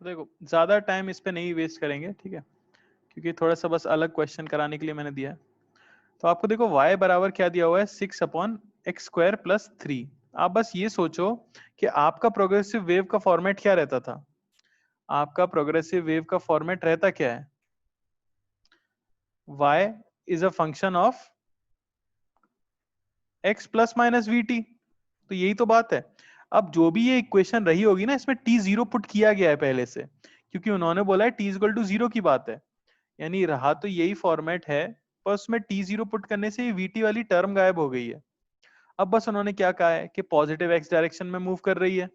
तो देखो ज्यादा टाइम इस पे नहीं वेस्ट करेंगे, ठीक है, क्योंकि थोड़ा सा बस अलग क्वेश्चन कराने के लिए मैंने दिया है। तो आपको देखो y बराबर क्या दिया हुआ है, 6/x² + 3। आप बस ये सोचो कि आपका प्रोग्रेसिव वेव का फॉर्मेट क्या रहता था। आपका प्रोग्रेसिव वेव का फॉर्मेट रहता क्या है, y is a function of x plus minus v T. तो यही तो बात है। अब जो भी ये इक्वेशन रही होगी ना, इसमें t जीरो पुट किया गया है पहले से, क्योंकि उन्होंने बोला है t=0 की बात है, यानी रहा तो यही फॉर्मेट है, पर उसमें t जीरो पुट करने से वी टी वाली टर्म गायब हो गई है। अब बस उन्होंने क्या कहा है कि पॉजिटिव x डायरेक्शन में मूव कर रही है,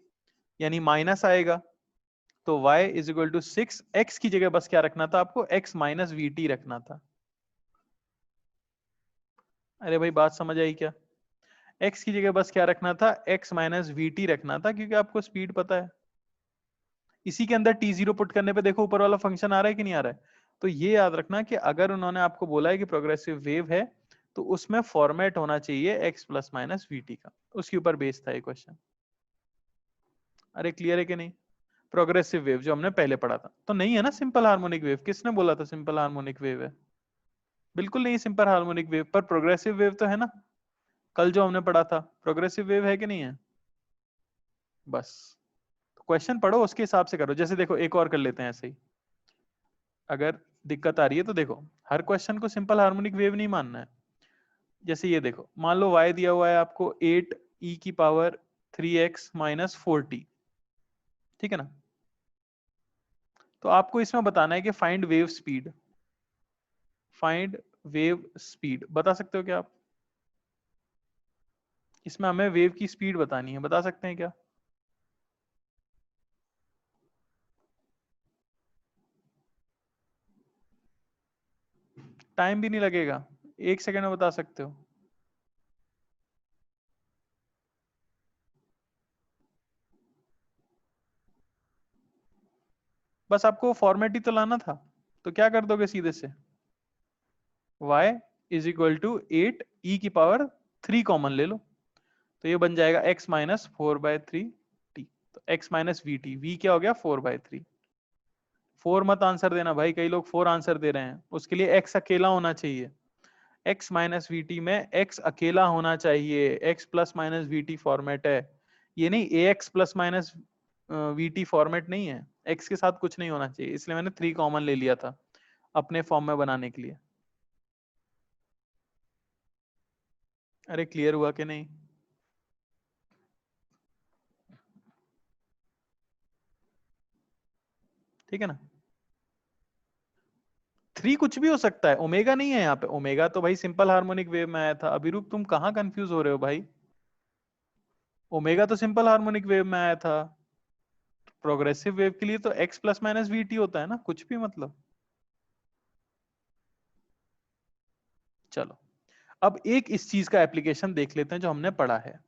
यानी माइनस आएगा। तो y=6, x की जगह बस क्या रखना था आपको, x माइनस वी टी रखना था। अरे भाई बात समझ आई क्या, x की जगह बस क्या रखना था, x माइनस वी टी रखना था, क्योंकि आपको स्पीड पता है। इसी के अंदर टी जीरो पुट करने पे देखो ऊपर वाला फंक्शन आ रहा है कि नहीं आ रहा है। तो ये याद रखना कि अगर उन्होंने आपको बोला है कि प्रोग्रेसिव वेव है, तो उसमें फॉर्मेट होना चाहिए x plus minus v T का, उसके ऊपर बेस्ड था ये क्वेश्चन। अरे क्लियर है कि नहीं, प्रोग्रेसिव वेव जो हमने पहले पढ़ा था तो नहीं है ना सिंपल हार्मोनिक वेव, किसने बोला था सिंपल हार्मोनिक वेव है, बिल्कुल नहीं सिंपल हार्मोनिक वेव, पर प्रोग्रेसिव वेव तो है ना, कल जो हमने पढ़ा था प्रोग्रेसिव वेव है कि नहीं है। बस तो क्वेश्चन पढ़ो उसके हिसाब से करो। जैसे देखो एक और कर लेते हैं ऐसे ही, अगर दिक्कत आ रही है तो देखो, हर क्वेश्चन को सिंपल हार्मोनिक वेव नहीं मानना है। जैसे ये देखो, मान लो y दिया हुआ है आपको 8e⁻³ ठीक है ना। तो आपको इसमें बताना है कि find wave speed, find wave speed बता सकते हो क्या आप, इसमें हमें वेव की स्पीड बतानी है, बता सकते हैं क्या। टाइम भी नहीं लगेगा, 1 सेकंड में बता सकते हो। बस आपको फॉर्मेट ही तो लाना था, तो क्या कर दोगे सीधे से, y=8 e⁻³ कॉमन ले लो, तो ये बन जाएगा x-4/3t। तो x minus v t, v क्या हो गया 4/3। 4 मत आंसर देना भाई, कई लोग 4 आंसर दे रहे हैं, उसके लिए x अकेला होना चाहिए। x माइनस वी टी में x अकेला होना चाहिए, x plus minus v T format है, ये नहीं ax plus minus v T format नहीं है, x के साथ कुछ नहीं होना चाहिए, इसलिए मैंने 3 कॉमन ले लिया था अपने फॉर्म में बनाने के लिए। अरे क्लियर हुआ कि नहीं, ठीक है ना। 3 कुछ भी हो सकता है, ओमेगा नहीं है यहाँ पे, ओमेगा तो भाई सिंपल हार्मोनिक वेव में आया था। अभिरूप तुम कहाँ कंफ्यूज हो रहे हो भाई, ओमेगा तो सिंपल हार्मोनिक वेव में आया था, प्रोग्रेसिव वेव के लिए तो x plus minus v T होता है ना, कुछ भी मतलब। चलो अब एक इस चीज का एप्लीकेशन देख लेते हैं जो हमने पढ़ा है,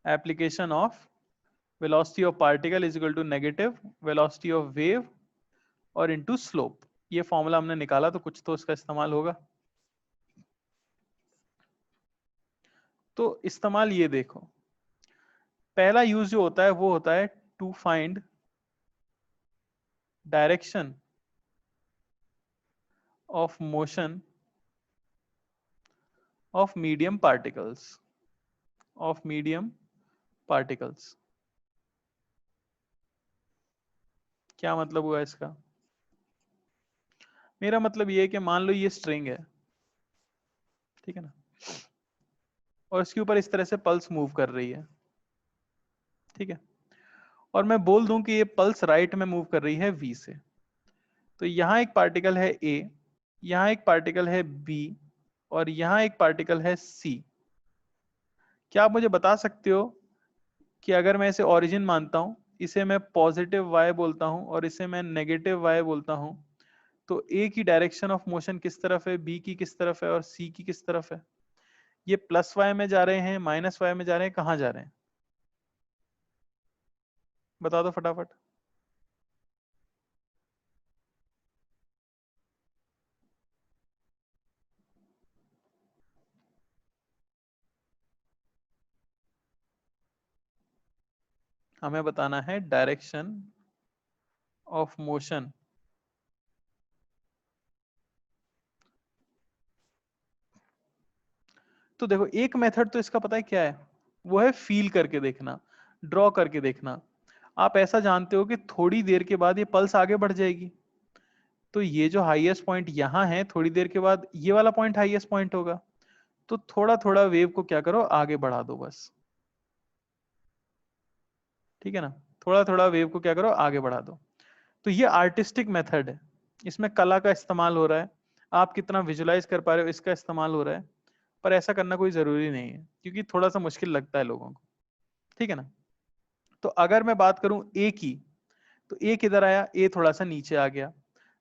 application of velocity of particle is equal to negative velocity of wave और इनटू स्लोप। ये फॉर्मूला हमने निकाला तो कुछ तो उसका इस्तेमाल होगा। तो इस्तेमाल ये देखो, पहला यूज जो होता है वो होता है to find direction of motion of medium particles, of medium particles. क्या मतलब हुआ इसका, मेरा मतलब ये है कि मान लो ये स्ट्रिंग है, ठीक है ना, और इसके ऊपर इस तरह से पल्स मूव कर रही है, ठीक है, और मैं बोल दूं कि ये पल्स राइट में मूव कर रही है v से। तो यहां एक पार्टिकल है a, यहां एक पार्टिकल है b, और यहां एक पार्टिकल है c। क्या आप मुझे बता सकते हो कि अगर मैं इसे ओरिजिन मानता हूं, इसे मैं पॉजिटिव y बोलता हूं और इसे मैं नेगेटिव y बोलता हूं, तो a की डायरेक्शन ऑफ मोशन किस तरफ है, b की किस तरफ है और c की किस तरफ है। ये प्लस y में जा रहे हैं, माइनस y में जा रहे हैं, कहां जा रहे हैं, बता दो फटाफट। हमें बताना है डायरेक्शन ऑफ मोशन तो देखो एक मेथड तो इसका पता है क्या है, वो है फील करके देखना, ड्रॉ करके देखना। आप ऐसा जानते हो कि थोड़ी देर के बाद ये पल्स आगे बढ़ जाएगी, तो ये जो हाईएस्ट पॉइंट यहां है थोड़ी देर के बाद ये वाला पॉइंट हाईएस्ट पॉइंट होगा, तो थोड़ा थोड़ा वेव को क्या करो आगे बढ़ा दो बस, ठीक है ना। थोड़ा थोड़ा वेव को क्या करो आगे बढ़ा दो। तो ये आर्टिस्टिक मेथड है, इसमें कला का इस्तेमाल हो रहा है, आप कितना विजुलाइज कर पा रहे हो इसका इस्तेमाल हो रहा है, पर ऐसा करना कोई जरूरी नहीं है क्योंकि थोड़ा सा मुश्किल लगता है लोगों को, ठीक है ना। तो अगर मैं बात करूं ए की, तो ए किधर आया, ए थोड़ा सा नीचे आ गया,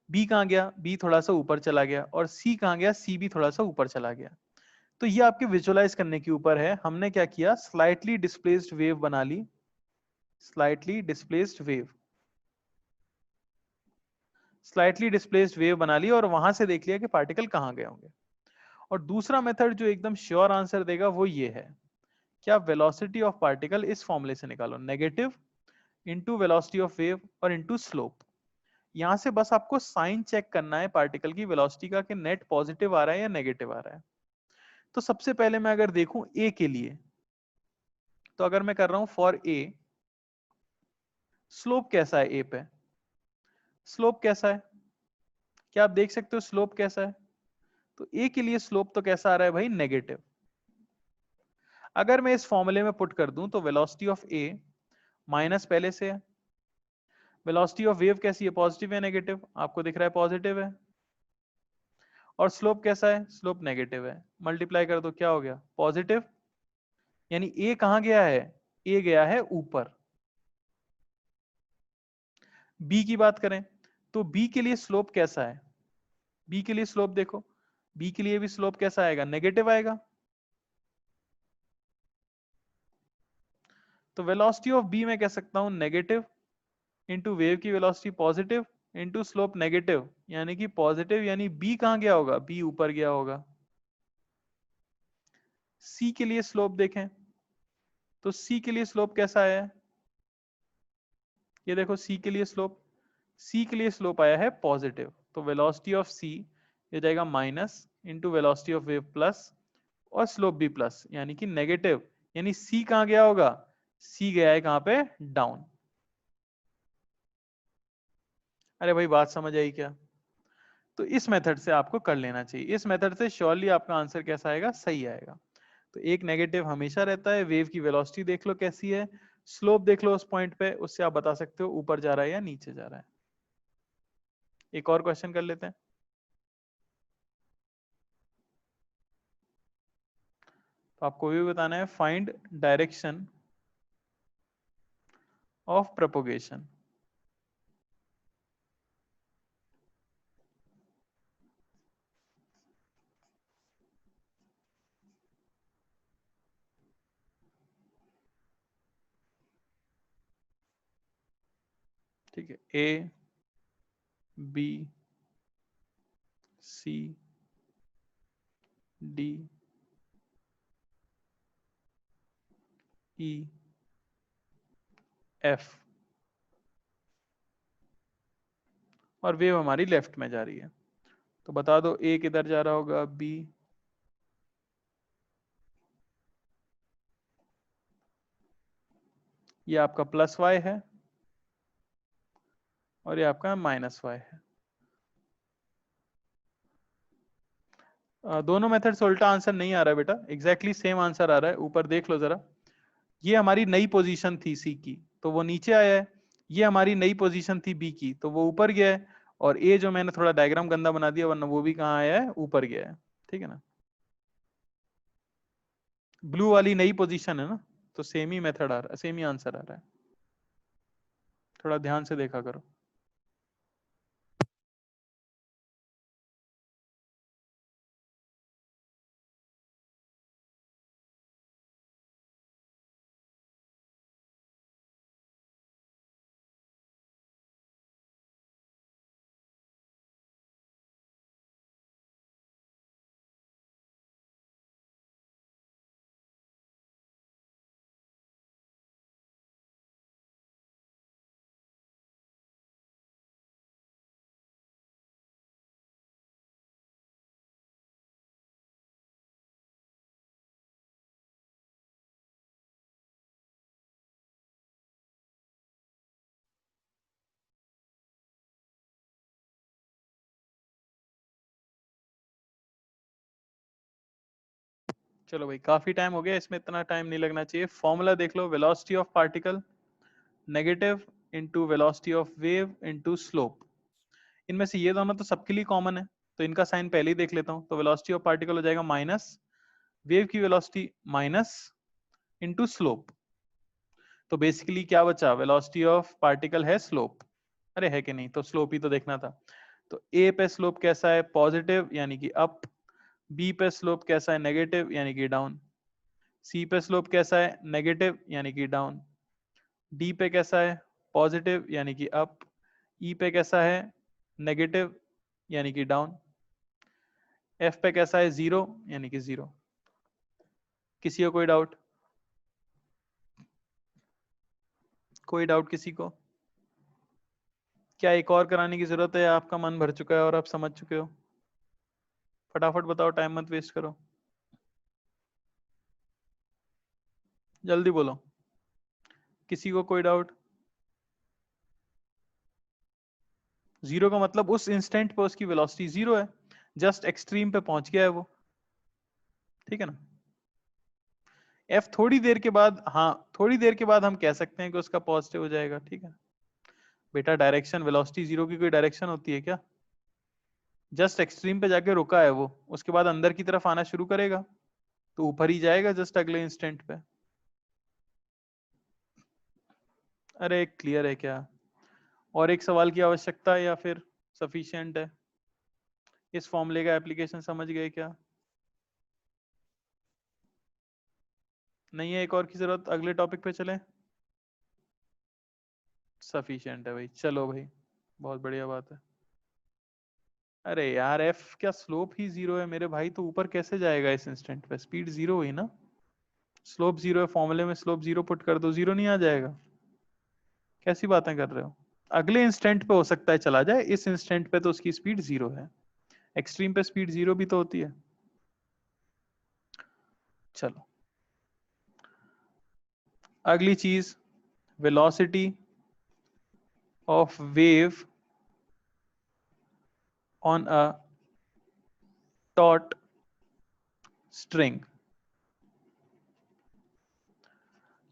बी कहां गया, बी थोड़ा सा ऊपर चला गया, और सी कहां गया, सी भी थोड़ा सा ऊपर चला गया। तो ये आपके विजुलाइज करने के ऊपर है। हमने क्या किया, स्लाइटली डिस्प्लेस्ड वेव बना ली, slightly displaced wave, slightly displaced wave बना ली और वहां से देख लिया कि पार्टिकल कहां गए होंगे। और दूसरा मेथड जो एकदम श्योर आंसर देगा वो ये है, क्या वेलोसिटी ऑफ पार्टिकल इस फॉर्मूले से निकालो, negative into velocity of wave और इंटू स्लोप। यहां से बस आपको साइन चेक करना है पार्टिकल की वेलोसिटी का कि नेट पॉजिटिव आ रहा है या नेगेटिव आ रहा है। तो सबसे पहले मैं अगर देखूं ए के लिए, तो अगर मैं कर रहा हूं फॉर ए, स्लोप कैसा है ए पे, स्लोप कैसा है, क्या आप देख सकते हो स्लोप कैसा है। तो ए के लिए स्लोप तो कैसा आ रहा है भाई, नेगेटिव। अगर मैं इस फॉर्मूले में पुट कर दूं तो वेलोसिटी ऑफ ए माइनस पहले से है, वेलोसिटी ऑफ वेव कैसी है, पॉजिटिव है नेगेटिव, आपको दिख रहा है पॉजिटिव है, और स्लोप कैसा है, स्लोप नेगेटिव है। मल्टीप्लाई कर दो क्या हो गया, पॉजिटिव, यानी ए कहां गया है, ए गया है ऊपर। बी की बात करें तो बी के लिए स्लोप कैसा है, बी के लिए स्लोप देखो, बी के लिए भी स्लोप कैसा आएगा, नेगेटिव आएगा। तो वेलोसिटी ऑफ बी मैं कह सकता हूं नेगेटिव इंटू वेव की velocity positive into slope negative, यानी कि पॉजिटिव, यानी बी कहां गया होगा, बी ऊपर गया होगा। सी के लिए स्लोप देखें तो सी के लिए स्लोप कैसा आया है, ये देखो सी के लिए स्लोप, सी के लिए स्लोप आया है पॉजिटिव, तो वेलोसिटी ऑफ सी ये जाएगा minus into velocity of wave plus, और स्लोप भी प्लस यानी कि नेगेटिव, यानी सी कहां गया होगा, सी गया है कहां पे, डाउन। अरे भाई बात समझ आई क्या। तो इस मेथड से आपको कर लेना चाहिए, इस मेथड से श्योरली आपका आंसर कैसा आएगा, सही आएगा। तो एक नेगेटिव हमेशा रहता है, वेव की वेलोसिटी देख लो कैसी है, स्लोप देख लो उस पॉइंट पे, उससे आप बता सकते हो ऊपर जा रहा है या नीचे जा रहा है। एक और क्वेश्चन कर लेते हैं। तो आपको भी बताना है, फाइंड डायरेक्शन ऑफ प्रोपोगेशन। ठीक है, a b c d e f, और वेव हमारी लेफ्ट में जा रही है। तो बता दो ए किधर जा रहा होगा, बी, ये आपका प्लस वाई है और ये आपका माइनस वाई है। दोनों मेथड से उल्टा आंसर नहीं आ रहा है बेटा, एग्जैक्टली सेम आंसर आ रहा है। ऊपर देख लो जरा, ये हमारी नई पोजीशन थी सी की तो वो नीचे आया है, ये हमारी नई पोजीशन थी बी की तो वो ऊपर गया है, और ए जो मैंने थोड़ा डायग्राम गंदा बना दिया वरना वो भी कहाँ आया है, ऊपर गया है, ठीक है ना। ब्लू वाली नई पोजीशन है ना, तो सेम ही मेथड आ रहा है, सेम ही आंसर आ रहा है। थोड़ा ध्यान से देखा करो। चलो भाई, काफी टाइम हो गया, इसमें इतना टाइम नहीं लगना चाहिए। फॉर्मूला देख लो, velocity of particle negative into velocity of wave into slope. इनमें से ये दोनों तो सबके लिए कॉमन है, तो इनका साइन पहले ही देख लेता हूं। तो वेलोसिटी ऑफ पार्टिकल हो जाएगा माइनस वेव की वेलोसिटी माइनस इंटू स्लोप। तो बेसिकली क्या बचा, वेलोसिटी ऑफ पार्टिकल है स्लोप, अरे है कि नहीं, तो स्लोप ही तो देखना था। तो ए पे स्लोप कैसा है, पॉजिटिव यानी कि अप। बी पे स्लोप कैसा है, नेगेटिव यानी कि डाउन। सी पे स्लोप कैसा है, नेगेटिव यानी कि डाउन। डी पे कैसा है, पॉजिटिव यानी कि अप। ई पे कैसा है, नेगेटिव यानी कि डाउन। एफ पे कैसा है, जीरो यानी कि जीरो। किसी को कोई डाउट, कोई डाउट किसी को? क्या एक और कराने की जरूरत है, आपका मन भर चुका है और आप समझ चुके हो? फटाफट बताओ, टाइम मत वेस्ट करो, जल्दी बोलो। किसी को कोई डाउट? जीरो का मतलब उस इंस्टेंट पे उसकी वेलोसिटी जीरो है, जस्ट एक्सट्रीम पे पहुंच गया है वो, ठीक है ना। एफ थोड़ी देर के बाद, हाँ थोड़ी देर के बाद हम कह सकते हैं कि उसका पॉजिटिव हो जाएगा, ठीक है। बेटा डायरेक्शन, वेलोसिटी जीरो की कोई डायरेक्शन होती है क्या? जस्ट एक्सट्रीम पे जाके रुका है वो, उसके बाद अंदर की तरफ आना शुरू करेगा तो ऊपर ही जाएगा जस्ट अगले इंस्टेंट पे। अरे क्लियर है क्या? और एक सवाल की आवश्यकता है या फिर सफिशिएंट है? इस फॉर्मूले का एप्लीकेशन समझ गए क्या? नहीं है एक और की जरूरत, अगले टॉपिक पे चलें? सफिशिएंट है भाई, चलो भाई, बहुत बढ़िया बात है। अरे यार एफ क्या स्लोप ही जीरो है मेरे भाई, तो ऊपर कैसे जाएगा इस इंस्टेंट पे, स्पीड जीरो हुई ना। स्लोप जीरो है, फॉर्मूले में स्लोप जीरो पुट कर दो, जीरो नहीं आ जाएगा? कैसी बातें कर रहे हो? अगले इंस्टेंट पे हो सकता है चला जाए, इस इंस्टेंट पे तो उसकी स्पीड जीरो है। एक्सट्रीम पे स्पीड जीरो भी तो होती है। चलो अगली चीज, velocity of wave on a taught string.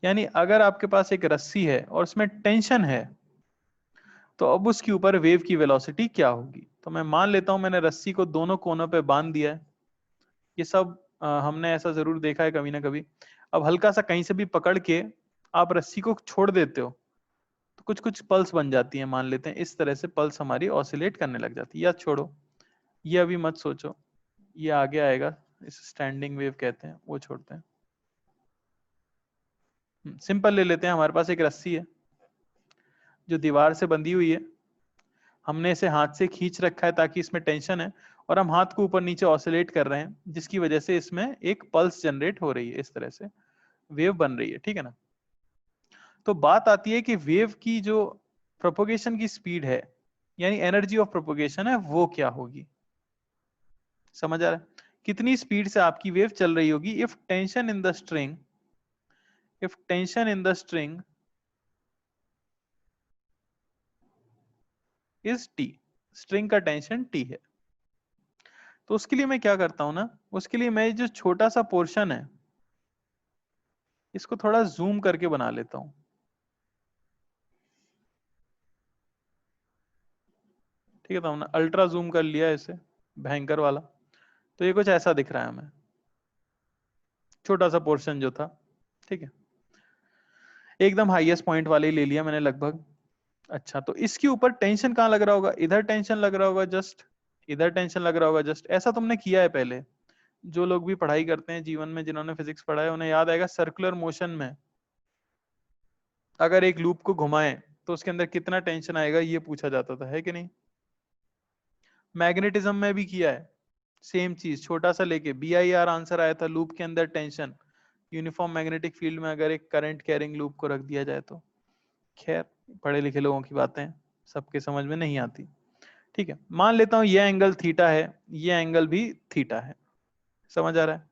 यानी अगर आपके पास एक रस्सी है और उसमें टेंशन है, तो अब उसके ऊपर वेव की वेलोसिटी क्या होगी। तो मैं मान लेता हूं मैंने रस्सी को दोनों कोनों पे बांध दिया है, ये सब हमने ऐसा जरूर देखा है कभी ना कभी। अब हल्का सा कहीं से भी पकड़ के आप रस्सी को छोड़ देते हो तो कुछ कुछ पल्स बन जाती है, मान लेते हैं इस तरह से पल्स हमारी ऑसिलेट करने लग जाती है। या छोड़ो, ये अभी मत सोचो, ये आगे आएगा, इस स्टैंडिंग वेव कहते हैं, वो छोड़ते हैं। सिंपल ले लेते हैं, हमारे पास एक रस्सी है जो दीवार से बंधी हुई है, हमने इसे हाथ से खींच रखा है ताकि इसमें टेंशन है, और हम हाथ को ऊपर नीचे ऑसिलेट कर रहे हैं, जिसकी वजह से इसमें एक पल्स जनरेट हो रही है, इस तरह से वेव बन रही है, ठीक है ना। तो बात आती है कि वेव की जो प्रोपोगेशन की स्पीड है, यानी एनर्जी ऑफ प्रोपोगेशन है, वो क्या होगी। समझ आ रहा है? कितनी स्पीड से आपकी वेव चल रही होगी if tension in the string, if tension in the string is T, string का टेंशन टी है। तो उसके लिए मैं क्या करता हूं ना, उसके लिए मैं जो छोटा सा पोर्शन है इसको थोड़ा जूम करके बना लेता हूं, ठीक है। तो हमने अल्ट्रा जूम कर लिया इसे, भयंकर वाला। तो ये कुछ ऐसा दिख रहा है हमें, छोटा सा पोर्शन जो था, ठीक है। एकदम हाईएस्ट पॉइंट वाले ही ले लिया मैंने लगभग। अच्छा, तो इसके ऊपर टेंशन कहाँ लग रहा होगा, इधर टेंशन लग रहा होगा जस्ट, इधर टेंशन लग रहा होगा जस्ट। ऐसा तुमने किया है पहले, जो लोग भी पढ़ाई करते हैं जीवन में, जिन्होंने फिजिक्स पढ़ा है उन्हें याद आएगा, सर्कुलर मोशन में अगर एक लूप को घुमाएं तो उसके अंदर कितना टेंशन आएगा, ये पूछा जाता था, है कि नहीं। मैग्नेटिज्म में भी किया है सेम चीज, छोटा सा लेके BIR आंसर आया था, लूप के अंदर टेंशन, यूनिफॉर्म मैग्नेटिक फील्ड में अगर एक करंट कैरिंग लूप को रख दिया जाए तो। खैर, पढ़े लिखे लोगों की बातें सबके समझ में नहीं आती, ठीक है। मान लेता हूं ये एंगल थीटा है, ये एंगल भी थीटा है, समझ आ रहा है।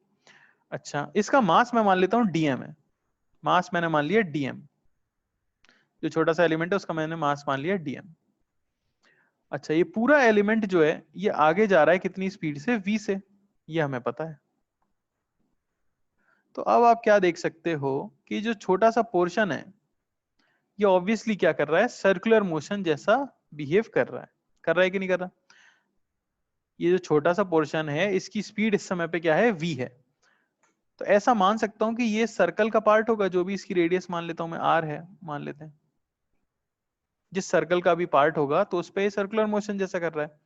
अच्छा, इसका मास मैं मान लेता हूं DM है, मास मैंने मान लिया DM, जो छोटा सा एलिमेंट है उसका मैंने मास मान लिया DM। अच्छा, ये पूरा एलिमेंट जो है ये आगे जा रहा है कितनी स्पीड से, V से, ये हमें पता है। तो अब आप क्या देख सकते हो कि जो छोटा सा पोर्शन है ये ऑब्वियसली क्या कर रहा है, सर्कुलर मोशन जैसा बिहेव कर रहा है कि नहीं कर रहा। ये जो छोटा सा पोर्शन है इसकी स्पीड इस समय पे क्या है, v है। तो ऐसा मान सकता हूं कि ये सर्कल का पार्ट होगा, जो भी इसकी रेडियस मान लेता हूं मैं r है, मान लेते हैं। जिस सर्कल का भी पार्ट होगा तो उस पर सर्कुलर मोशन जैसा कर रहा है,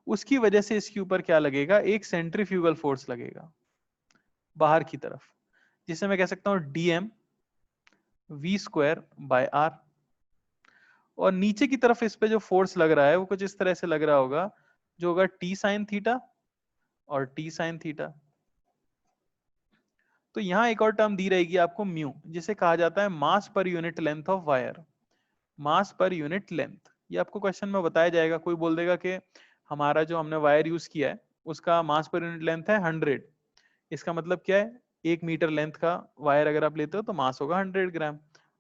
उसकी वजह से इसके ऊपर क्या लगेगा, एक सेंट्रीफ्यूगल फोर्स लगेगा बाहर की तरफ, जिसे मैं कह सकता हूं dm v²/r। और नीचे की तरफ इस पे जो फोर्स लग रहा है वो कुछ इस तरह से लग रहा होगा, जो होगा t sin थीटा और t sin थीटा। तो यहां एक और टर्म दी रहेगी आपको म्यू, जिसे कहा जाता है mass per unit length of wire. Mass per unit length, ये आपको क्वेश्चन में बताया जाएगा। कोई बोल देगा कि हमारा जो हमने वायर यूज किया है उसका मास पर यूनिट लेंथ है 100। इसका मतलब क्या है, 1 मीटर लेंथ का वायर अगर आप लेते हो तो मास होगा 100 ग्राम,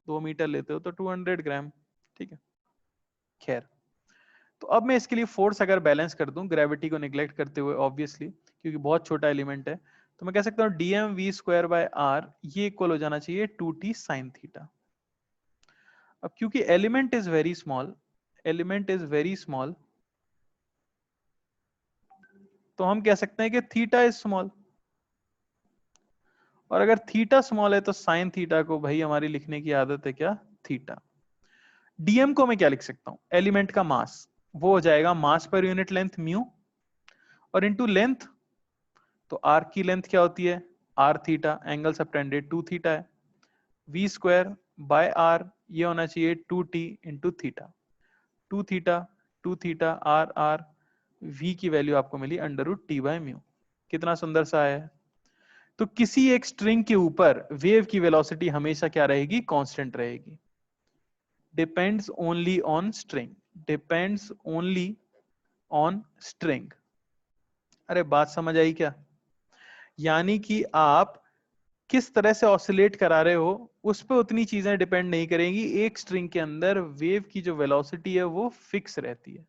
2 मीटर लेते हो तो 200 ग्राम। ठीक है, खैर। तो अब मैं इसके लिए फोर्स अगर बैलेंस कर दूं ग्रेविटी को निग्लेक्ट करते हुए, ऑब्वियसली क्योंकि बहुत छोटा एलिमेंट है, तो मैं कह सकता हूं dm_v²/r ये इक्वल हो जाना चाहिए 2t sin थीटा। अब क्योंकि element is very small, element is very small, तो हम कह सकते हैं कि थीटा इज स्मॉल। और अगर थीटा स्मॉल है तो साइन थीटा को भाई हमारी लिखने की आदत है क्या, थीटा। डीएम को मैं क्या लिख सकता हूं, एलिमेंट का मास, वो हो जाएगा mass per unit length mu, और इनटू लेंथ, तो आर की लेंथ क्या होती है, r theta, angle subtended 2 theta है, v²/r ये होना चाहिए 2t into theta, 2 theta 2 theta r r, v की वैल्यू आपको मिली √t/μ। कितना सुंदर सा है। तो किसी एक स्ट्रिंग के ऊपर वेव की वेलोसिटी हमेशा क्या रहेगी, कांस्टेंट रहेगी। Depends only on string, depends only on string. अरे बात समझ आई क्या, यानी कि आप किस तरह से ऑसिलेट करा रहे हो उस पे उतनी चीजें डिपेंड नहीं करेंगी। एक स्ट्रिंग के अंदर वेव की जो वेलोसिटी है वो फिक्स रहती है।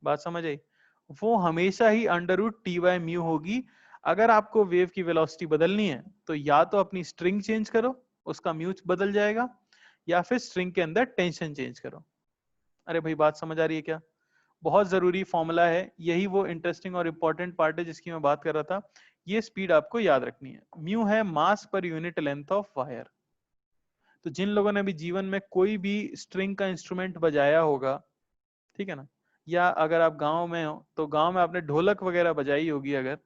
बात समझ आई, वो हमेशा ही √t/μ होगी। अगर आपको वेव की वेलोसिटी बदलनी है तो या तो अपनी स्ट्रिंग चेंज करो, उसका म्यू बदल जाएगा, या फिर स्ट्रिंग के अंदर टेंशन चेंज करो। अरे भाई बात समझ आ रही है क्या, बहुत जरूरी फॉर्मूला है, यही वो इंटरेस्टिंग और इंपॉर्टेंट पार्ट है जिसकी मैं बात कर रहा था। ये स्पीड आपको याद रखनी है। म्यू है mass per unit length of wire. तो जिन लोगों ने भी जीवन में कोई भी स्ट्रिंग का इंस्ट्रूमेंट बजाया होगा, ठीक है ना, या अगर आप गांव में हो तो गांव में आपने ढोलक वगैरह बजाई होगी अगर,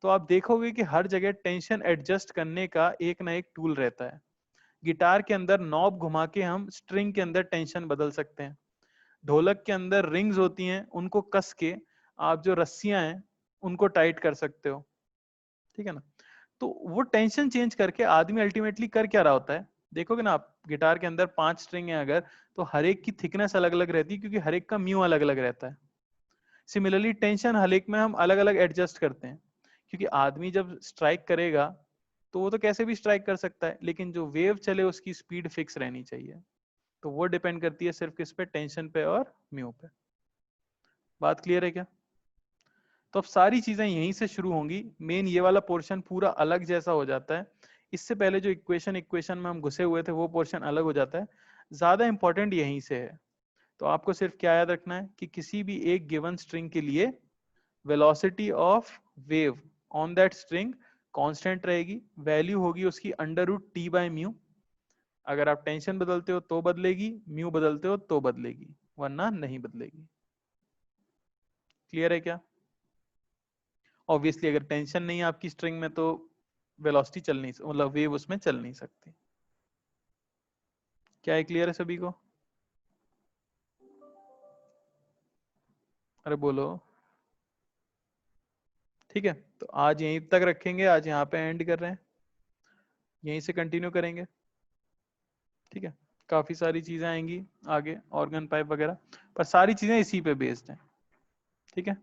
तो आप देखोगे कि हर जगह टेंशन एडजस्ट करने का एक ना एक टूल रहता है। गिटार के अंदर नॉब घुमा के हम स्ट्रिंग के अंदर टेंशन बदल सकते हैं। ढोलक के अंदर रिंग्स होती हैं, उनको कस के आप जो रस्सियां हैं उनको टाइट कर सकते हो। ठीक है ना, तो वो टेंशन चेंज करके आदमी अल्टीमेटली कर क्या रहा होता है, देखोगे ना आप, गिटार के अंदर 5 स्ट्रिंग है अगर, तो हर एक की थिकनेस अलग अलग रहती है क्योंकि हर एक का म्यू अलग अलग रहता है। सिमिलरली टेंशन हर एक में हम अलग अलग एडजस्ट करते हैं, क्योंकि आदमी जब स्ट्राइक करेगा तो वो तो कैसे भी स्ट्राइक कर सकता है, लेकिन जो वेव चले उसकी स्पीड फिक्स रहनी चाहिए। तो वो डिपेंड करती है सिर्फ किस पे, टेंशन पे और म्यू पे। बात क्लियर है क्या। तो अब सारी चीजें यहीं से शुरू होंगी, मेन ये वाला पोर्शन पूरा अलग जैसा हो जाता है। इससे पहले जो इक्वेशन इक्वेशन में हम घुसे हुए थे वो पोर्शन अलग हो जाता है। ज्यादा इंपॉर्टेंट यहीं से है। तो आपको सिर्फ क्या याद रखना है कि किसी भी एक गिवन स्ट्रिंग के लिए velocity of wave on that string constant रहेगी, वैल्यू होगी उसकी √t/μ। अगर आप टेंशन बदलते हो तो बदलेगी, म्यू बदलते हो तो बदलेगी, वरना नहीं बदलेगी। क्लियर है क्या। ऑब्वियसली अगर टेंशन नहीं है आपकी स्ट्रिंग में तो वेलोसिटी चल नहीं, मतलब वेव उसमें चल नहीं सकती। क्या है क्लियर है सभी को, अरे बोलो। ठीक है, तो आज यहीं तक रखेंगे, आज यहाँ पे एंड कर रहे हैं, यहीं से कंटिन्यू करेंगे। ठीक है, काफी सारी चीजें आएंगी आगे, ऑर्गन पाइप वगैरह, पर सारी चीजें इसी पे बेस्ड हैं। ठीक है।